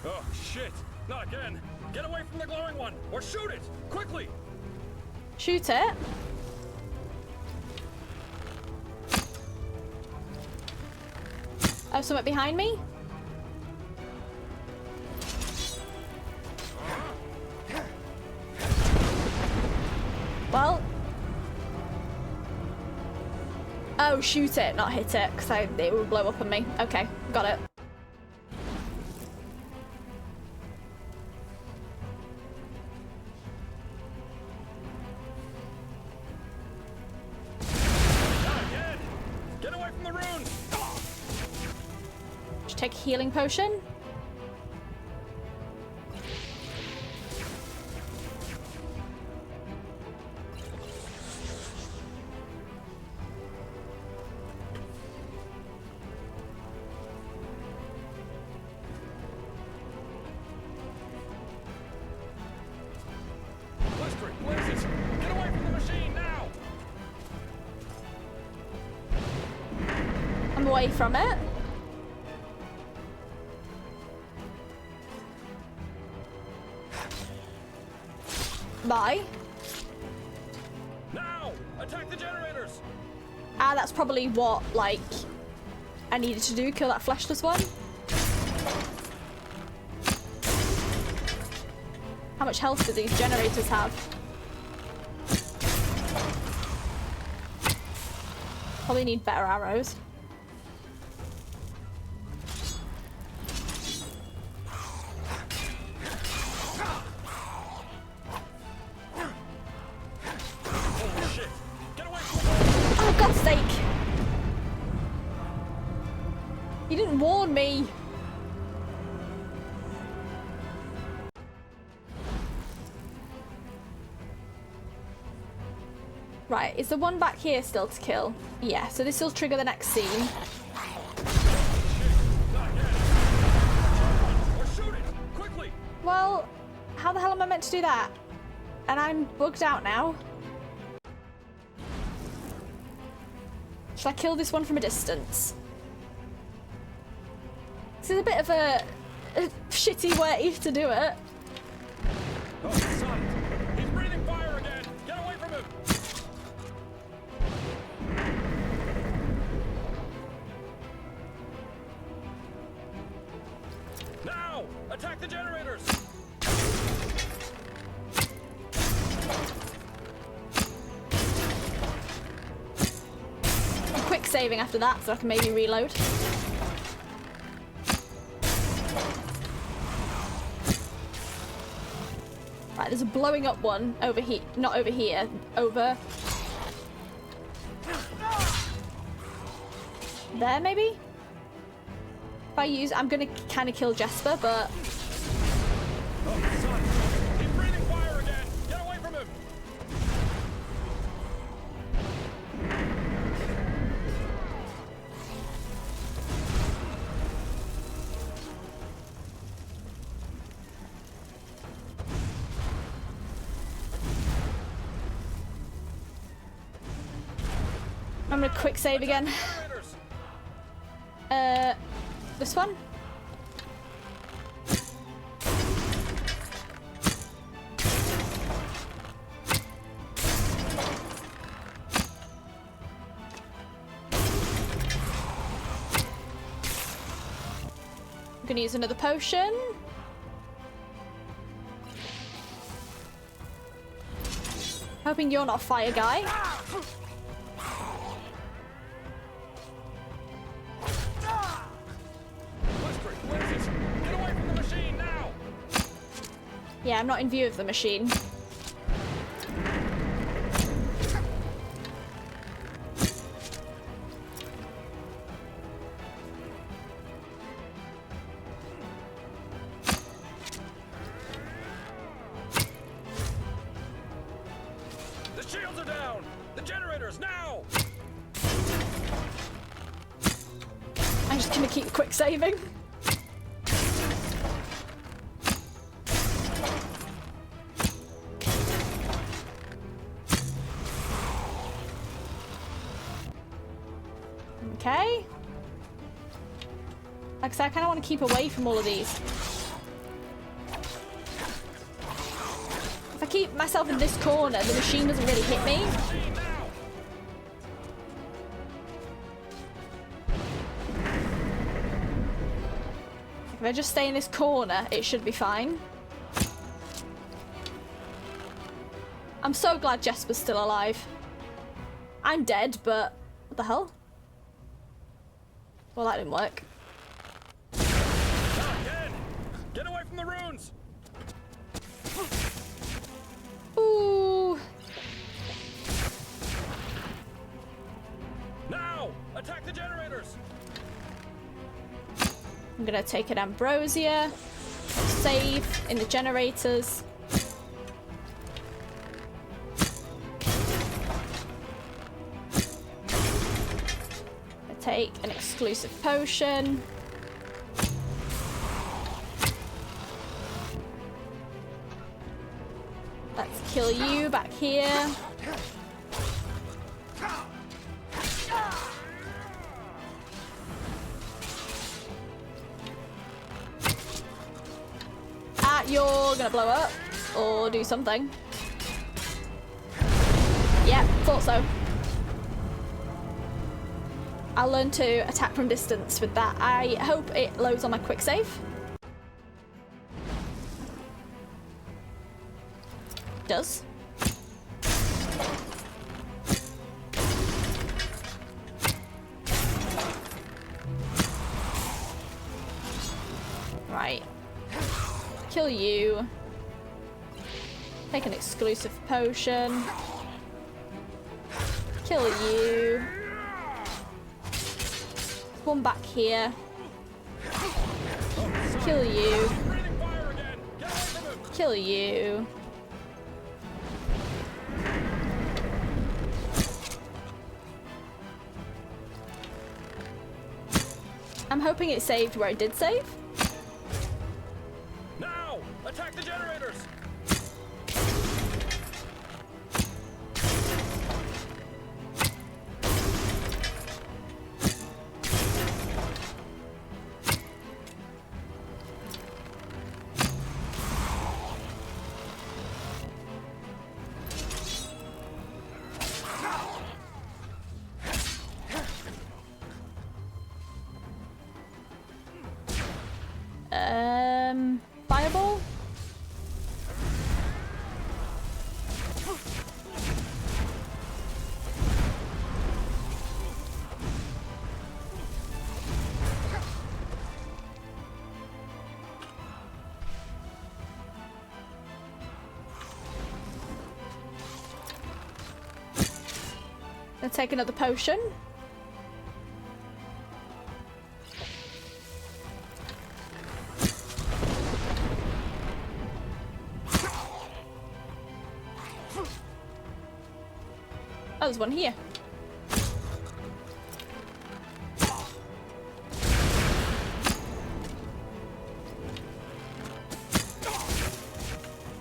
Oh, shit! Not again! Get away from the glowing one! Or shoot it! Quickly! Shoot it. Oh, something behind me? Well. Oh, shoot it, not hit it, because it would blow up on me. Okay, got it. Not again! Get away from the ruins! Should take a healing potion. Western, what is it? Get away from the machine now! I'm away from it. Bye. Now! Attack the generators! Ah, that's probably what, like, I needed to do, kill that fleshless one. How much health do these generators have? Probably need better arrows. Holy shit! Get away from the Oh, God's sake! You didn't warn me! Right, is the one back here still to kill? Yeah, so this will trigger the next scene. Not again! Or shoot it! Quickly! Well, how the hell am I meant to do that? And I'm bugged out now. Should I kill this one from a distance? This is a bit of a shitty way to do it. Oh, son! He's breathing fire again! Get away from him! Now! Attack the generators! I'm quick saving after that so I can maybe reload. Right, there's a blowing up one over here. Not over here. Over there, maybe? If I use... I'm gonna kind of kill Jesper, but... Oh, son! He's breathing fire again! Get away from him! I'm gonna quick save again. This one? I'm gonna use another potion. Hoping you're not a fire guy. Yeah, I'm not in view of the machine. The shields are down! The generators, now! I'm just gonna keep quick saving. Okay. Like I said, I kind of want to keep away from all of these. If I keep myself in this corner, the machine doesn't really hit me. If I just stay in this corner, it should be fine. I'm so glad Jesper's still alive. I'm dead, but what the hell? Well, that didn't work. Again! Get away from the runes! Ooh. Now! Attack the generators! I'm gonna take an ambrosia, save in the generators. Take an exclusive potion. Let's kill you back here. Ah, you're gonna blow up or do something. Yeah, thought so. I'll learn to attack from distance with that. I hope it loads on my quick save. Does. Right. Kill you. Take an exclusive potion. Kill you. One back here. Kill you. Kill you. I'm hoping it saved where it did save. Now! Attack the generators! Fireball? Let's take another potion. Oh, there's one here.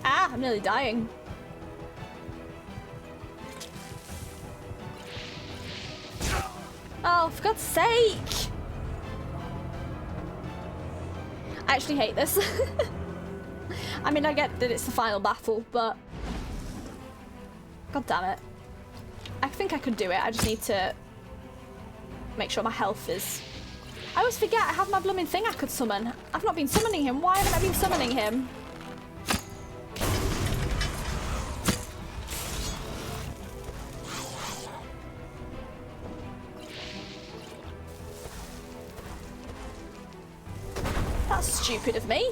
Ah, I'm nearly dying. Oh, for God's sake! I actually hate this. I mean, I get that it's the final battle, but... God damn it. I think I could do it, I just need to make sure my health is... I always forget I have my blooming thing I could summon. I've not been summoning him. Why haven't I been summoning him? That's stupid of me.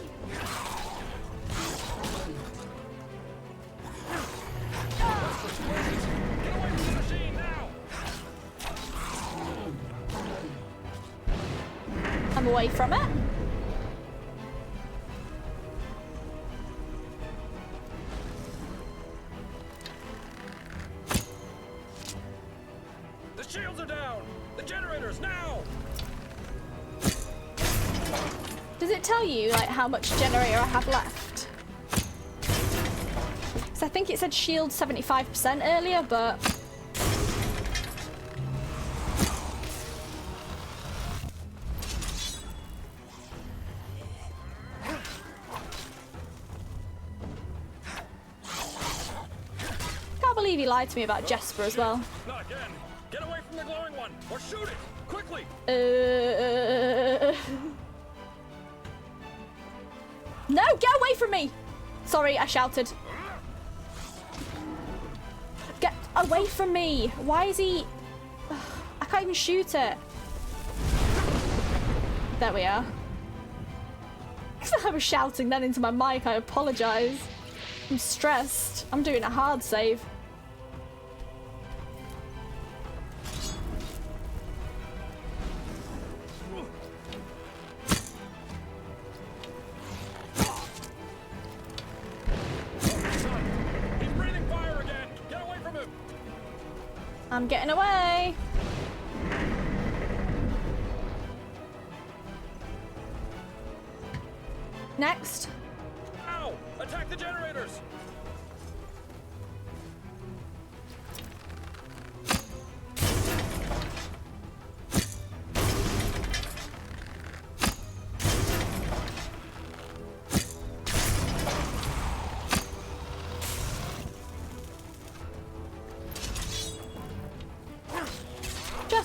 I'm away from it. The shields are down! The generators, now! Does it tell you like how much generator I have left? Because I think it said shield 75% earlier, but... Can't believe he lied to me about Jesper as well. Not again! Get away from the glowing one, or shoot it! Quickly! No, get away from me! Sorry, I shouted. Get away from me! Why is he... Ugh, I can't even shoot it. There we are. I was shouting then into my mic, I apologise. I'm stressed. I'm doing a hard save. I'm getting away. Next. Ow! Attack the generators!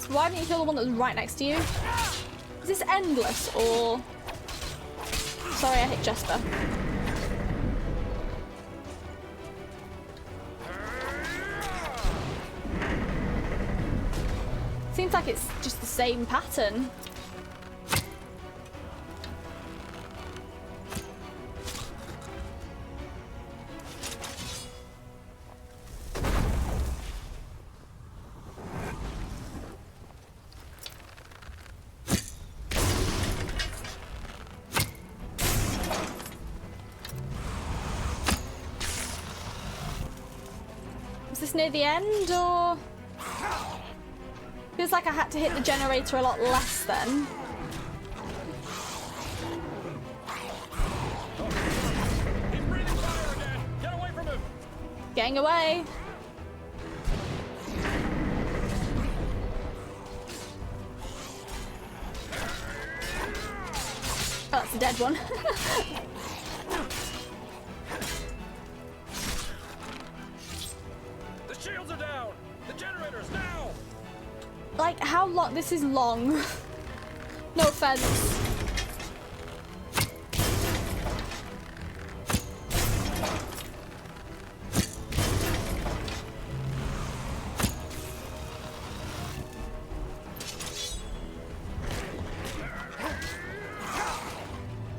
Why didn't you kill the one that was right next to you? Is this endless or... Sorry, I hit Jesper. Seems like it's just the same pattern. Near the end, or feels like I had to hit the generator a lot less then. He's breathing fire again. Get away from him. Getting away. Oh, that's a dead one. Shields are down! The generators, now! Like, how long? This is long. No offense.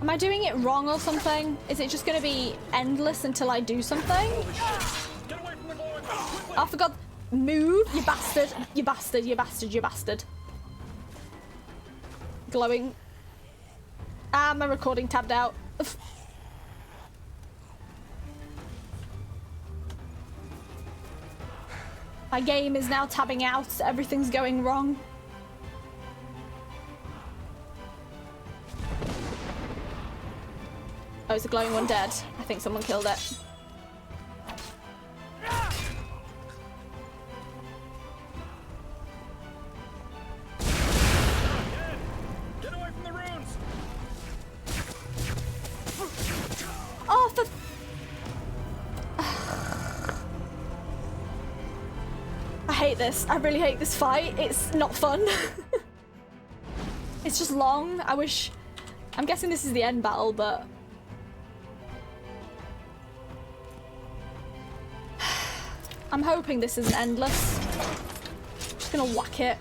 Am I doing it wrong or something? Is it just going to be endless until I do something? Get away from the glowing one, quickly! Oh, for God. Move, you bastard. You bastard, you bastard, you bastard. Glowing. Ah, my recording tabbed out. Ugh. My game is now tabbing out. Everything's going wrong. Oh, is the glowing one dead? I think someone killed it. Get away from the runes! Oh, for... I hate this. I really hate this fight. It's not fun. It's just long. I wish... I'm guessing this is the end battle, but... I'm hoping this isn't endless. Just gonna whack it.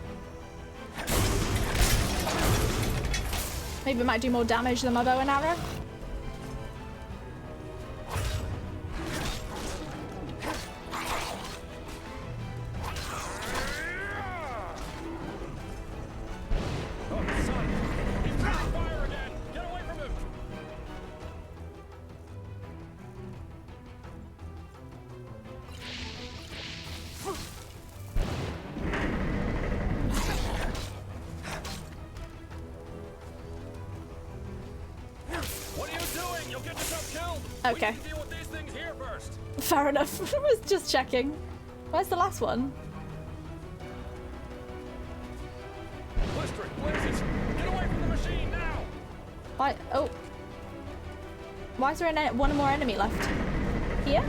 Maybe it might do more damage than my bow and arrow. Oh, son! He's breathing fire again! Get away from him! What are you doing? You'll get yourself killed! Okay. We need to deal with these things here first! Fair enough. I was just checking. Where's the last one? Blister, blazes! Get away from the machine now! Why? Oh. Why is there one more enemy left? Here?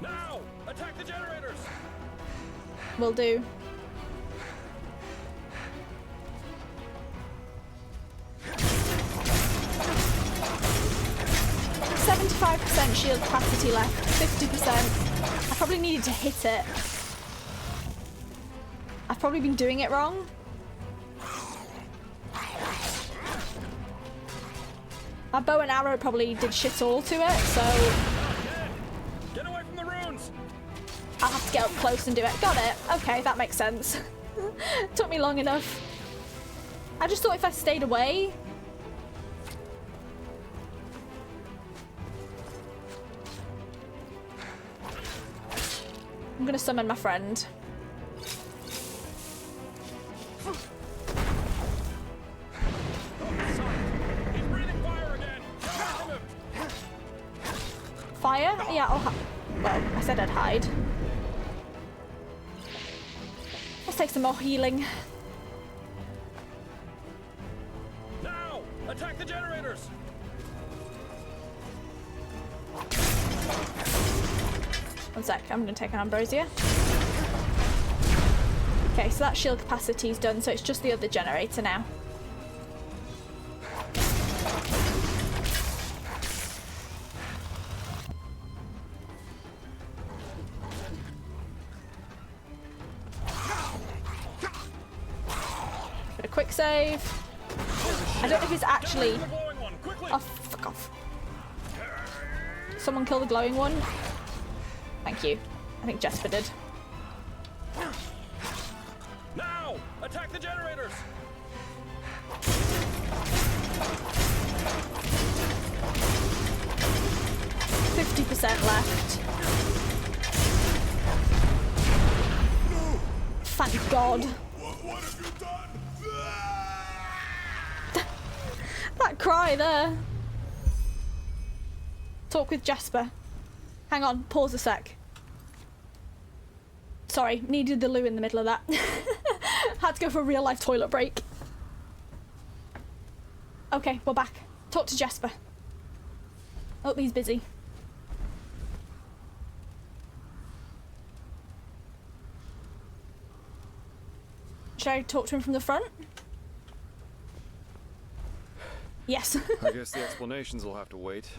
Now! Attack the generators! Will do. %75% shield capacity left. 50%. I probably needed to hit it. I've probably been doing it wrong. My bow and arrow probably did shit all to it, so Get away from the runes! I'll have to get up close and do it. Got it. Okay, that makes sense. Took me long enough. I just thought if I stayed away... I'm gonna summon my friend. He's breathing fire again! Get away from him! Fire? Yeah, I'll well, I said I'd hide. Let's take some more healing. Now! Attack the generators! One sec, I'm gonna take an ambrosia. Okay, so that shield capacity is done, so it's just the other generator now. Bit of quick save. I don't know if it's actually... The glowing one, quickly! Oh, fuck off. Someone kill the glowing one? Thank you. I think Jesper did. Now! Attack the generators! 50% left. Thank God. What have you done? That cry there. Talk with Jesper. Hang on, pause a sec. Sorry, needed the loo in the middle of that. Had to go for a real life toilet break. Okay, we're back. Talk to Jesper. Oh, he's busy. Should I talk to him from the front? Yes. I guess the explanations will have to wait.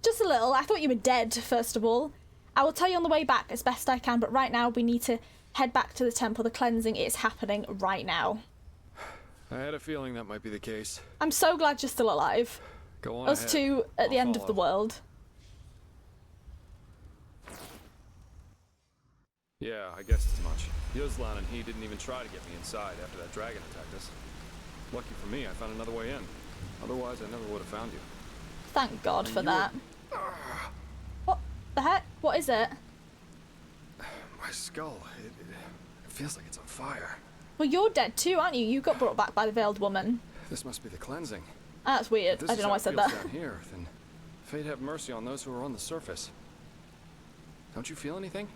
Just a little. I thought you were dead, first of all. I will tell you on the way back as best I can, but right now we need to head back to the temple. The cleansing is happening right now. I had a feeling that might be the case. I'm so glad you're still alive. Go on Us ahead. two at the I'll end of the follow. world. Yeah, I guessed as much. Yuzlan and he didn't even try to get me inside after that dragon attacked us. Lucky for me, I found another way in. Otherwise, I never would have found you. Thank God for you that. What the heck? What is it? My skull, it feels like it's on fire. Well, you're dead too, aren't you? You got brought back by the veiled woman. This must be the cleansing. That's weird. If this I is don't know why I how said it that. feels down here, then fate have mercy on those who are on the surface. Don't you feel anything?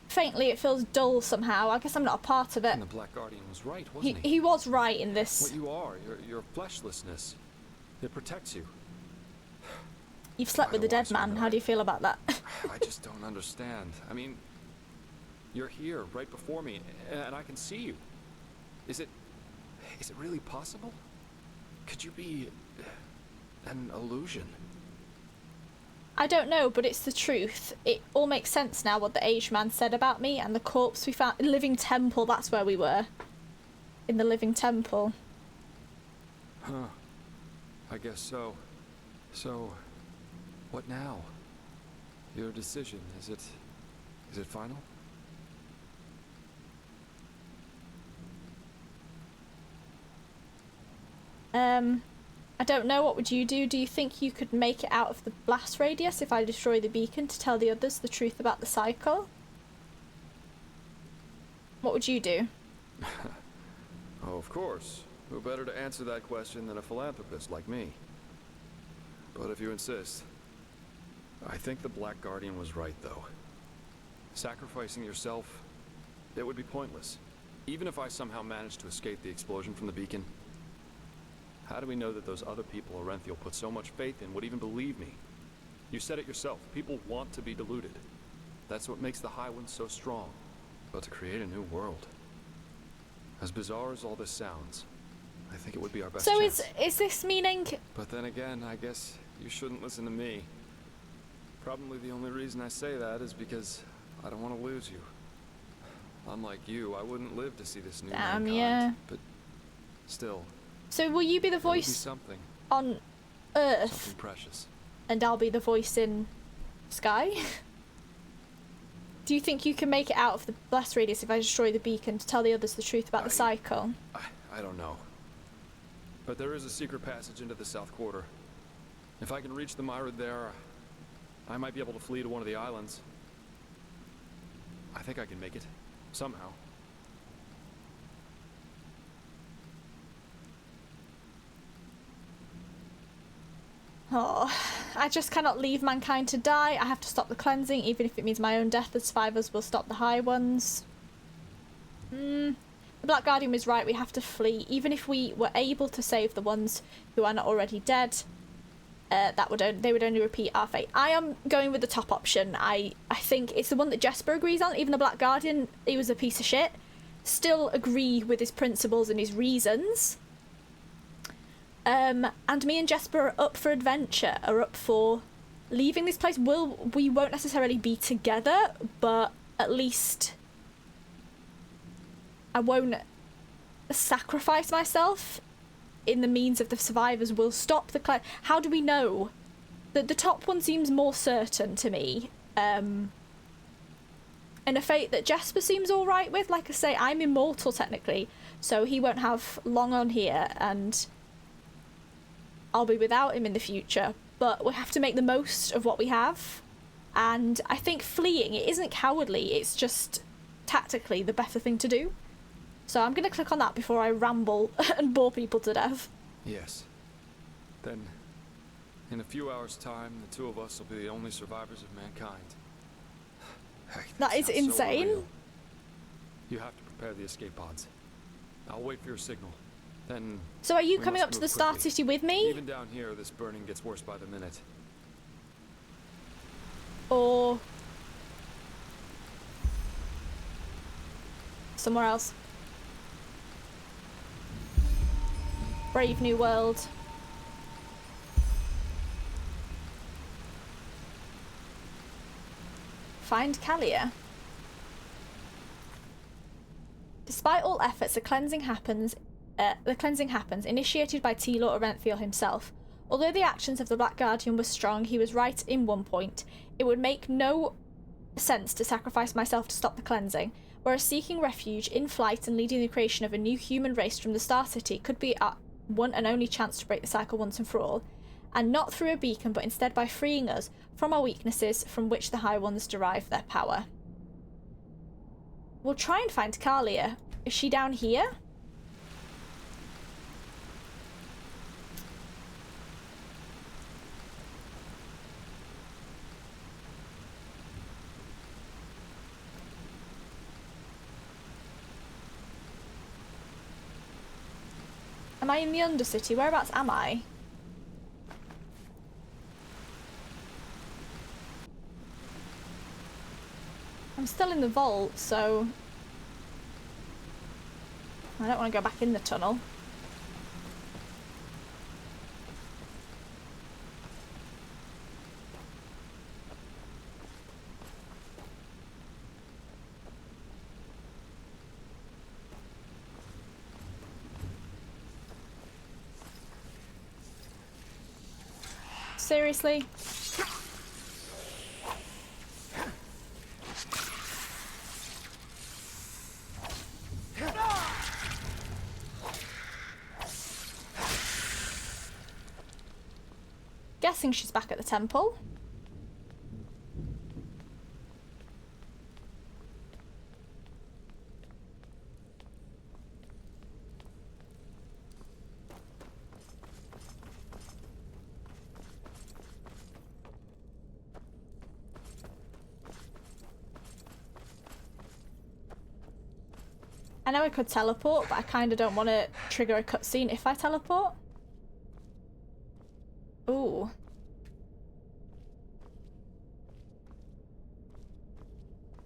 Faintly, it feels dull somehow. I guess I'm not a part of it. And the Black Guardian was right, wasn't He was right in this. What you are, your fleshlessness, it protects you. You've slept with the dead Otherwise, man. you're How not. do you feel about that? I just don't understand. I mean, you're here, right before me, and I can see you. Is it really possible? Could you be an illusion? I don't know, but it's the truth. It all makes sense now what the aged man said about me and the corpse we found. Living temple, that's where we were. In the living temple. Huh. I guess so. So, what now? Your decision, is it final? I don't know, what would you do? Do you think you could make it out of the blast radius if I destroy the beacon to tell the others the truth about the cycle? What would you do? Oh, of course. Who better to answer that question than a philanthropist like me? But if you insist, I think the Black Guardian was right, though. Sacrificing yourself, it would be pointless. Even if I somehow managed to escape the explosion from the beacon, how do we know that those other people Orenthiel put so much faith in would even believe me? You said it yourself, people want to be deluded. That's what makes the High Ones so strong. But to create a new world, as bizarre as all this sounds, I think it would be our best So chance. is this meaning... But then again, I guess you shouldn't listen to me. Probably the only reason I say that is because I don't want to lose you. Unlike you, I wouldn't live to see this new Damn, mankind. yeah. But still, So will you be the it would be voice something, on Earth something precious. and I'll be the voice in Sky? Do you think you can make it out of the blast radius if I destroy the beacon to tell the others the truth about the cycle? I don't know. But there is a secret passage into the South Quarter. If I can reach the Myrid there, I might be able to flee to one of the islands. I think I can make it. Somehow. Oh, I just cannot leave mankind to die. I have to stop the cleansing, even if it means my own death. The survivors will stop the High Ones. The Black Guardian was right. We have to flee. Even if we were able to save the ones who are not already dead, they would only repeat our fate. I am going with the top option. I think it's the one that Jesper agrees on. Even the Black Guardian, he was a piece of shit. Still agree with his principles and his reasons. And me and Jesper are up for adventure, are up for leaving this place. We won't necessarily be together, but at least I won't sacrifice myself in the means of the survivors will stop the How do we know? The top one seems more certain to me. And a fate that Jesper seems alright with. Like I say, I'm immortal technically, so he won't have long on here, and I'll be without him in the future, but we have to make the most of what we have. And I think fleeing, it isn't cowardly, it's just tactically the better thing to do. So I'm going to click on that before I ramble and bore people to death. Yes. Then, in a few hours' time, the two of us will be the only survivors of mankind. Heck, That is sounds so insane. real. You have to prepare the escape pods. I'll wait for your signal. Then. So are you we coming must up to move the Star quickly. City with me? Even down here, this burning gets worse by the minute. Or somewhere else? Brave New World. Find Kalia. Despite all efforts, a cleansing happens The cleansing happens, initiated by T-Lord Orenthiel himself. Although the actions of the Black Guardian were strong, he was right in one point. It would make no sense to sacrifice myself to stop the cleansing, whereas seeking refuge in flight and leading the creation of a new human race from the Star City could be our one and only chance to break the cycle once and for all, and not through a beacon, but instead by freeing us from our weaknesses from which the High Ones derive their power. We'll try and find Kalia. Is she down here? Am I in the Undercity? Whereabouts am I? I'm still in the vault, so I don't want to go back in the tunnel. Seriously? Guessing she's back at the temple. I know I could teleport, but I kind of don't want to trigger a cutscene if I teleport. Ooh.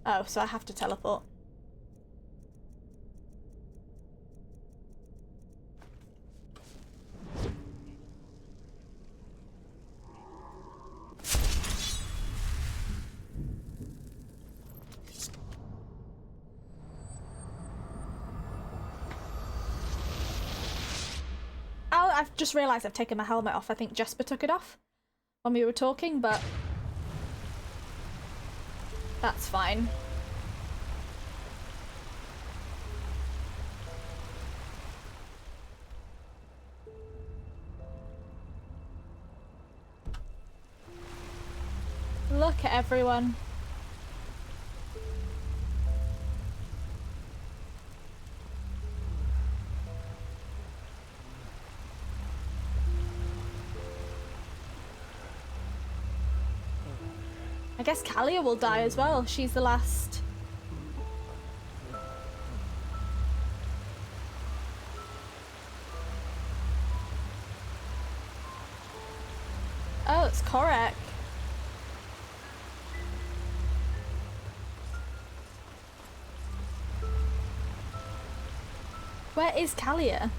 Oh, so I have to teleport. I've just realised I've taken my helmet off. I think Jesper took it off when we were talking, but that's fine. Look at everyone. I guess Kalia will die as well. She's the last. Oh, it's Korek. Where is Kalia?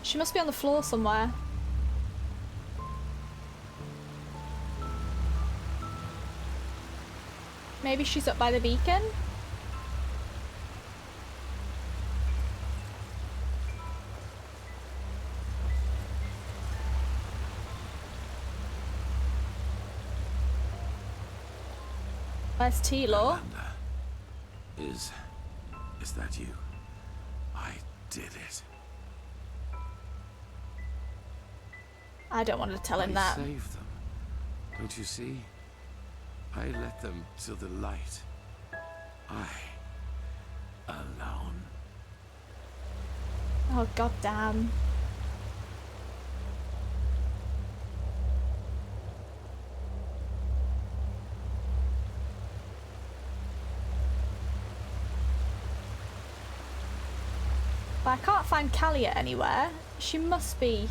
She must be on the floor somewhere. Maybe she's up by the beacon? Where's T-Law? Is that you? I did it. I don't want to tell him that. I saved them. Don't you see? I led them to the light. I alone. Oh, goddamn. But I can't find Kalia anywhere. She must be.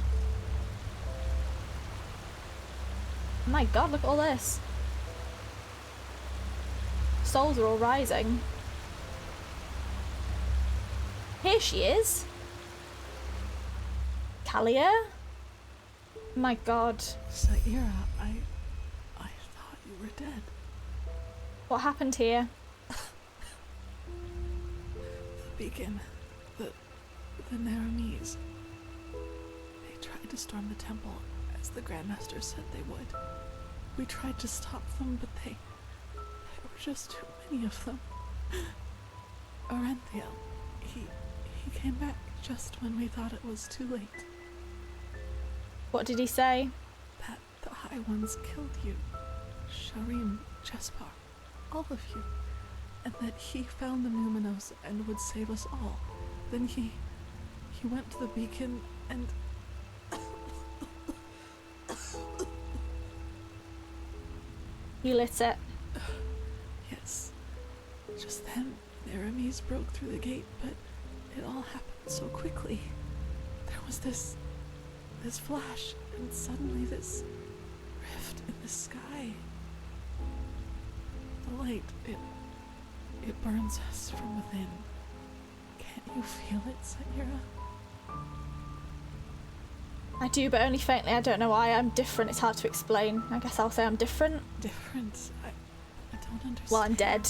Oh my god, look at all this. Souls are all rising. Here she is. Kalia? My god. Saira, I thought you were dead. What happened here? The beacon. The Naramis. They tried to storm the temple, as the Grandmaster said they would. We tried to stop them, but there were just too many of them. Orenthiel, he came back just when we thought it was too late. What did he say? That the High Ones killed you. Sharim, Jespar, all of you. And that he found the Numinos and would save us all. Then he went to the beacon and... He lit it. Yes. Just then, Naramis broke through the gate, but it all happened so quickly. There was this flash, and suddenly this rift in the sky. The light, it burns us from within. Can't you feel it, Saira? I do, but only faintly. I don't know why. I'm different. It's hard to explain. I guess I'll say I'm different. Different? I don't understand. Well, I'm dead.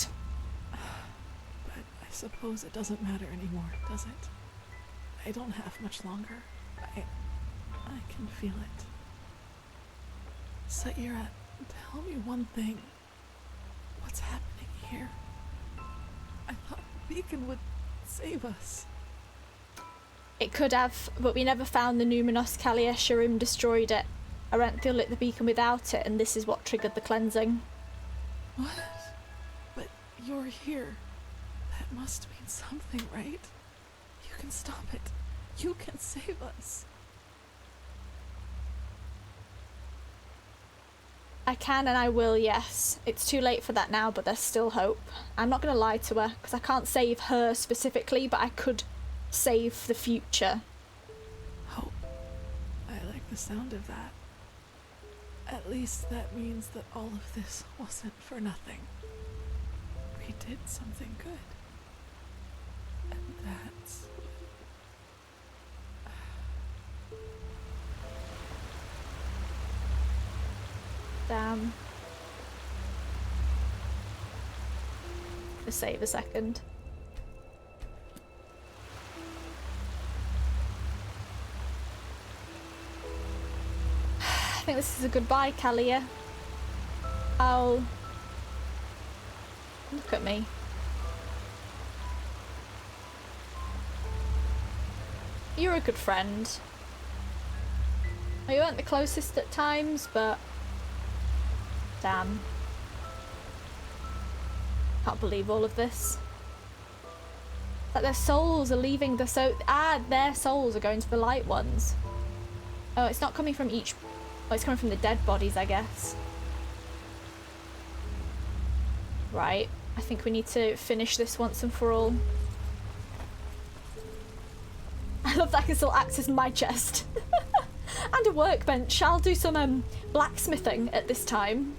But I suppose it doesn't matter anymore, does it? I don't have much longer. I can feel it. Saira, tell me one thing. What's happening here? I thought the beacon would save us. It could have, but we never found the Numinos Kalia. Sharim destroyed it. Orenthiel lit the beacon without it, and this is what triggered the cleansing. What? But you're here. That must mean something, right? You can stop it. You can save us. I can and I will, yes. It's too late for that now, but there's still hope. I'm not going to lie to her, because I can't save her specifically, but I could save the future. Hope. I like the sound of that. At least that means that all of this wasn't for nothing. We did something good. And that's... Damn. Just save a second. I think this is a goodbye, Kalia. I'll... Look at me. You're a good friend. You weren't the closest at times, but... Damn. Can't believe all of this. Like their souls are leaving the their souls are going to the light ones. Oh, it's not coming from each... Oh, it's coming from the dead bodies, I guess. Right. I think we need to finish this once and for all. I love that I can still access my chest. And a workbench. I'll do some blacksmithing at this time.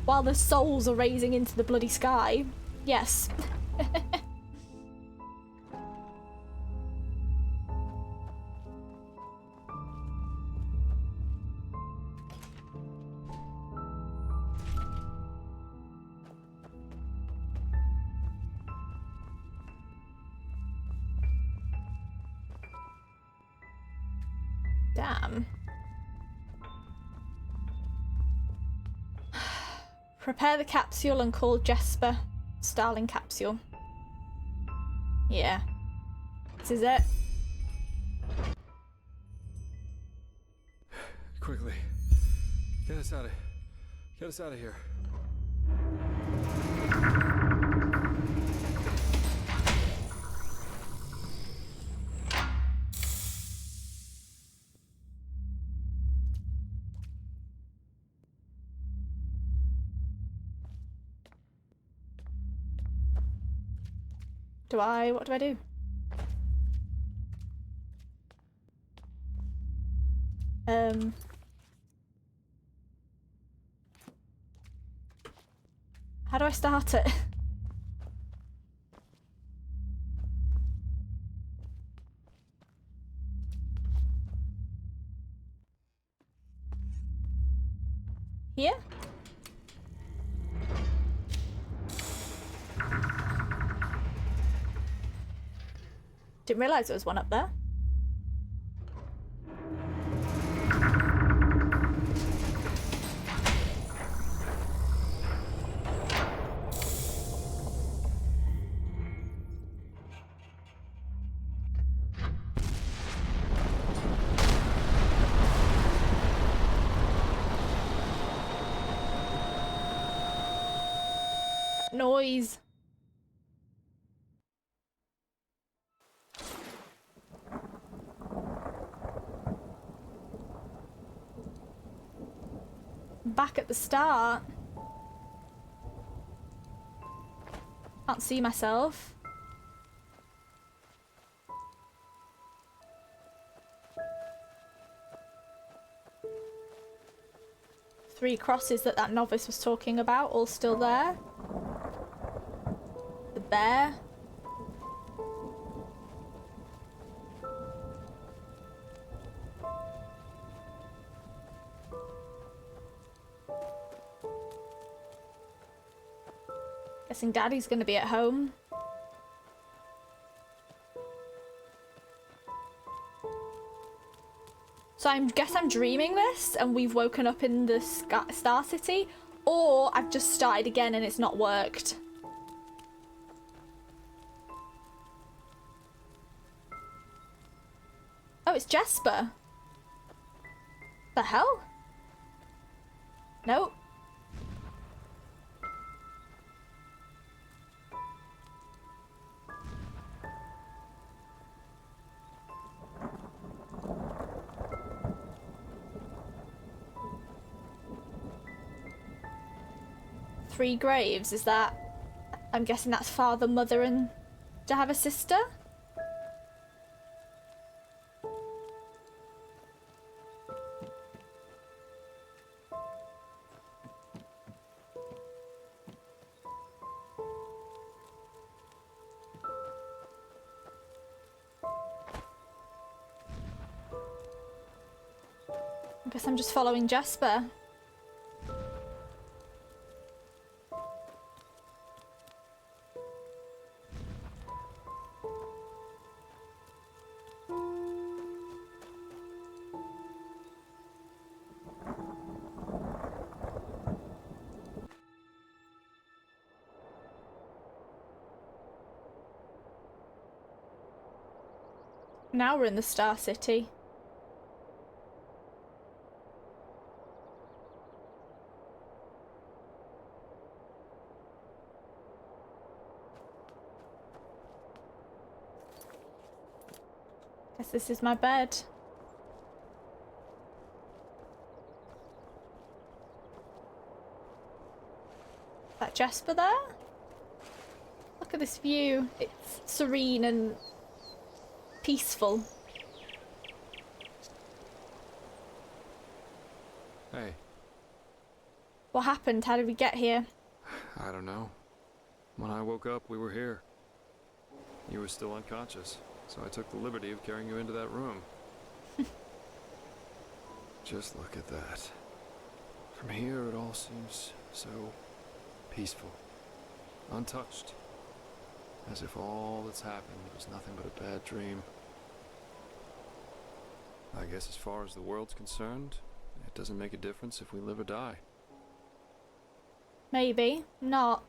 While the souls are raising into the bloody sky. Yes. Damn. Prepare the capsule and call Jesper. Starling capsule. Yeah. This is it. Quickly. Get us out of here. What do I do? How do I start it? Here? Didn't realise there was one up there. Noise. Back at the start. Can't see myself. Three crosses that novice was talking about, all still there. The bear. Guessing Daddy's gonna be at home. So I guess I'm dreaming this and we've woken up in the Star City, or I've just started again and it's not worked. Oh, it's Jesper. The hell? Nope. Three graves, is that... I'm guessing that's father, mother, and... to have a sister? I guess I'm just following Jesper. Now we're in the Star City. Guess this is my bed. Is that Jesper there? Look at this view. It's serene and peaceful. Hey. What happened? How did we get here? I don't know. When I woke up, we were here. You were still unconscious, so I took the liberty of carrying you into that room. Just look at that. From here, it all seems so peaceful, untouched. As if all that's happened was nothing but a bad dream. I guess as far as the world's concerned, it doesn't make a difference if we live or die. Maybe. Not.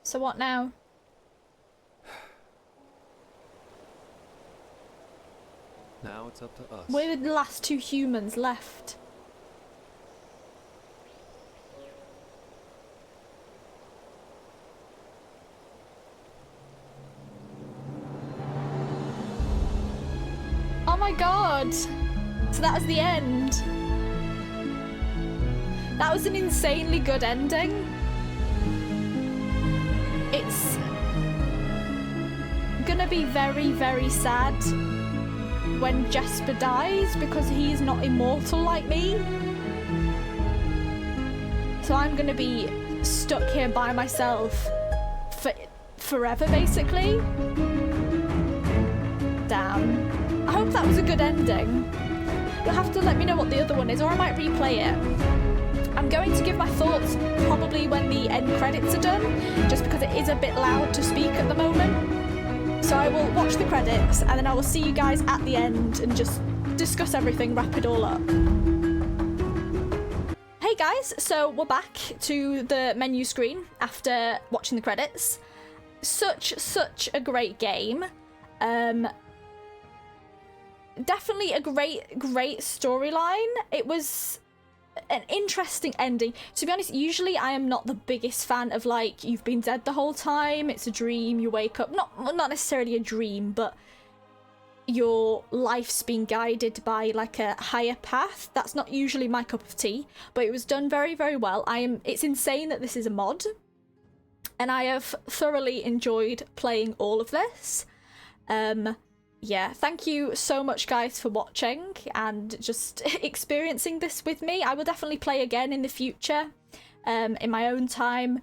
So what now? Now it's up to us. We're the last two humans left. Oh my god! So that was the end. That was an insanely good ending. It's gonna be very, very sad when Jesper dies because he's not immortal like me. So I'm gonna be stuck here by myself for forever, basically. Damn. I hope that was a good ending. You'll have to let me know what the other one is, or I might replay it. I'm going to give my thoughts probably when the end credits are done, just because it is a bit loud to speak at the moment. so I will watch the credits and then I will see you guys at the end and just discuss everything, wrap it all up. Hey guys, so we're back to the menu screen after watching the credits. Such a great game. Definitely a great storyline. It was an interesting ending. To be honest, usually I am not the biggest fan of like, you've been dead the whole time, it's a dream, you wake up. Not necessarily a dream, but your life's being guided by like a higher path. That's not usually my cup of tea, but it was done very well. It's insane that this is a mod, and I have thoroughly enjoyed playing all of this. Yeah, thank you so much guys for watching and just experiencing this with me. I will definitely play again in the future, in my own time.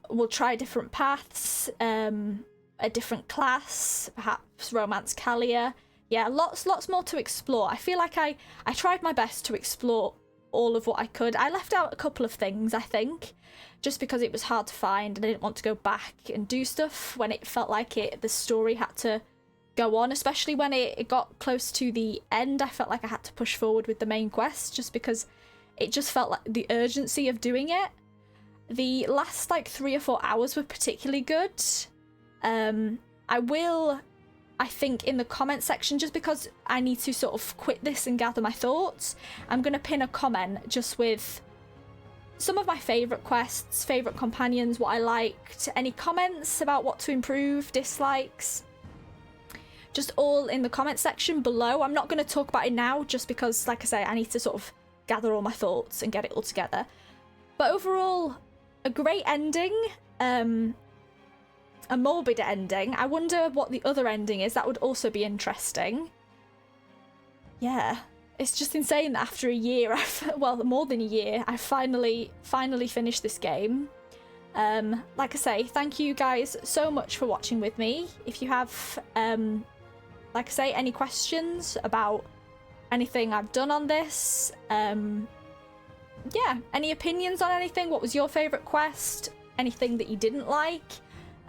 We'll try different paths, a different class, perhaps Romance Callia. Yeah, lots more to explore. I feel like I tried my best to explore all of what I could. I left out a couple of things, I think, just because it was hard to find and I didn't want to go back and do stuff when it felt like the story had to go on, especially when it got close to the end. I felt like I had to push forward with the main quest just because it just felt like the urgency of doing it. The last like 3 or 4 hours were particularly good. I think in the comment section, just because I need to sort of quit this and gather my thoughts, I'm going to pin a comment just with some of my favourite quests, favourite companions, what I liked, any comments about what to improve, dislikes, just all in the comment section below. I'm not going to talk about it now just because, like I say, I need to sort of gather all my thoughts and get it all together. But overall, a great ending. A morbid ending. I wonder what the other ending is. That would also be interesting. Yeah, it's just insane that after a year, well, more than a year, I finally finished this game. Like I say, thank you guys so much for watching with me. If you have, like I say, any questions about anything I've done on this, yeah, any opinions on anything, what was your favourite quest, anything that you didn't like,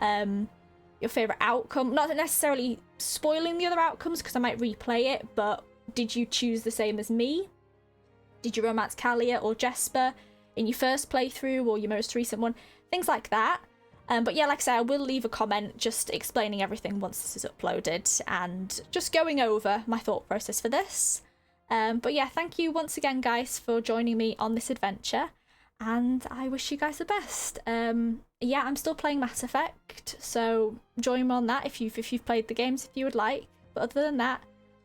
your favourite outcome, not necessarily spoiling the other outcomes because I might replay it, but did you choose the same as me? Did you romance Callia or Jesper in your first playthrough or your most recent one? Things like that. But yeah, like I say, I will leave a comment just explaining everything once this is uploaded and just going over my thought process for this. But yeah, thank you once again, guys, for joining me on this adventure, and I wish you guys the best. Yeah, I'm still playing Mass Effect, so join me on that if you've played the games, if you would like. But other than that,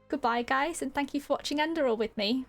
goodbye, guys, and thank you for watching Enderal with me.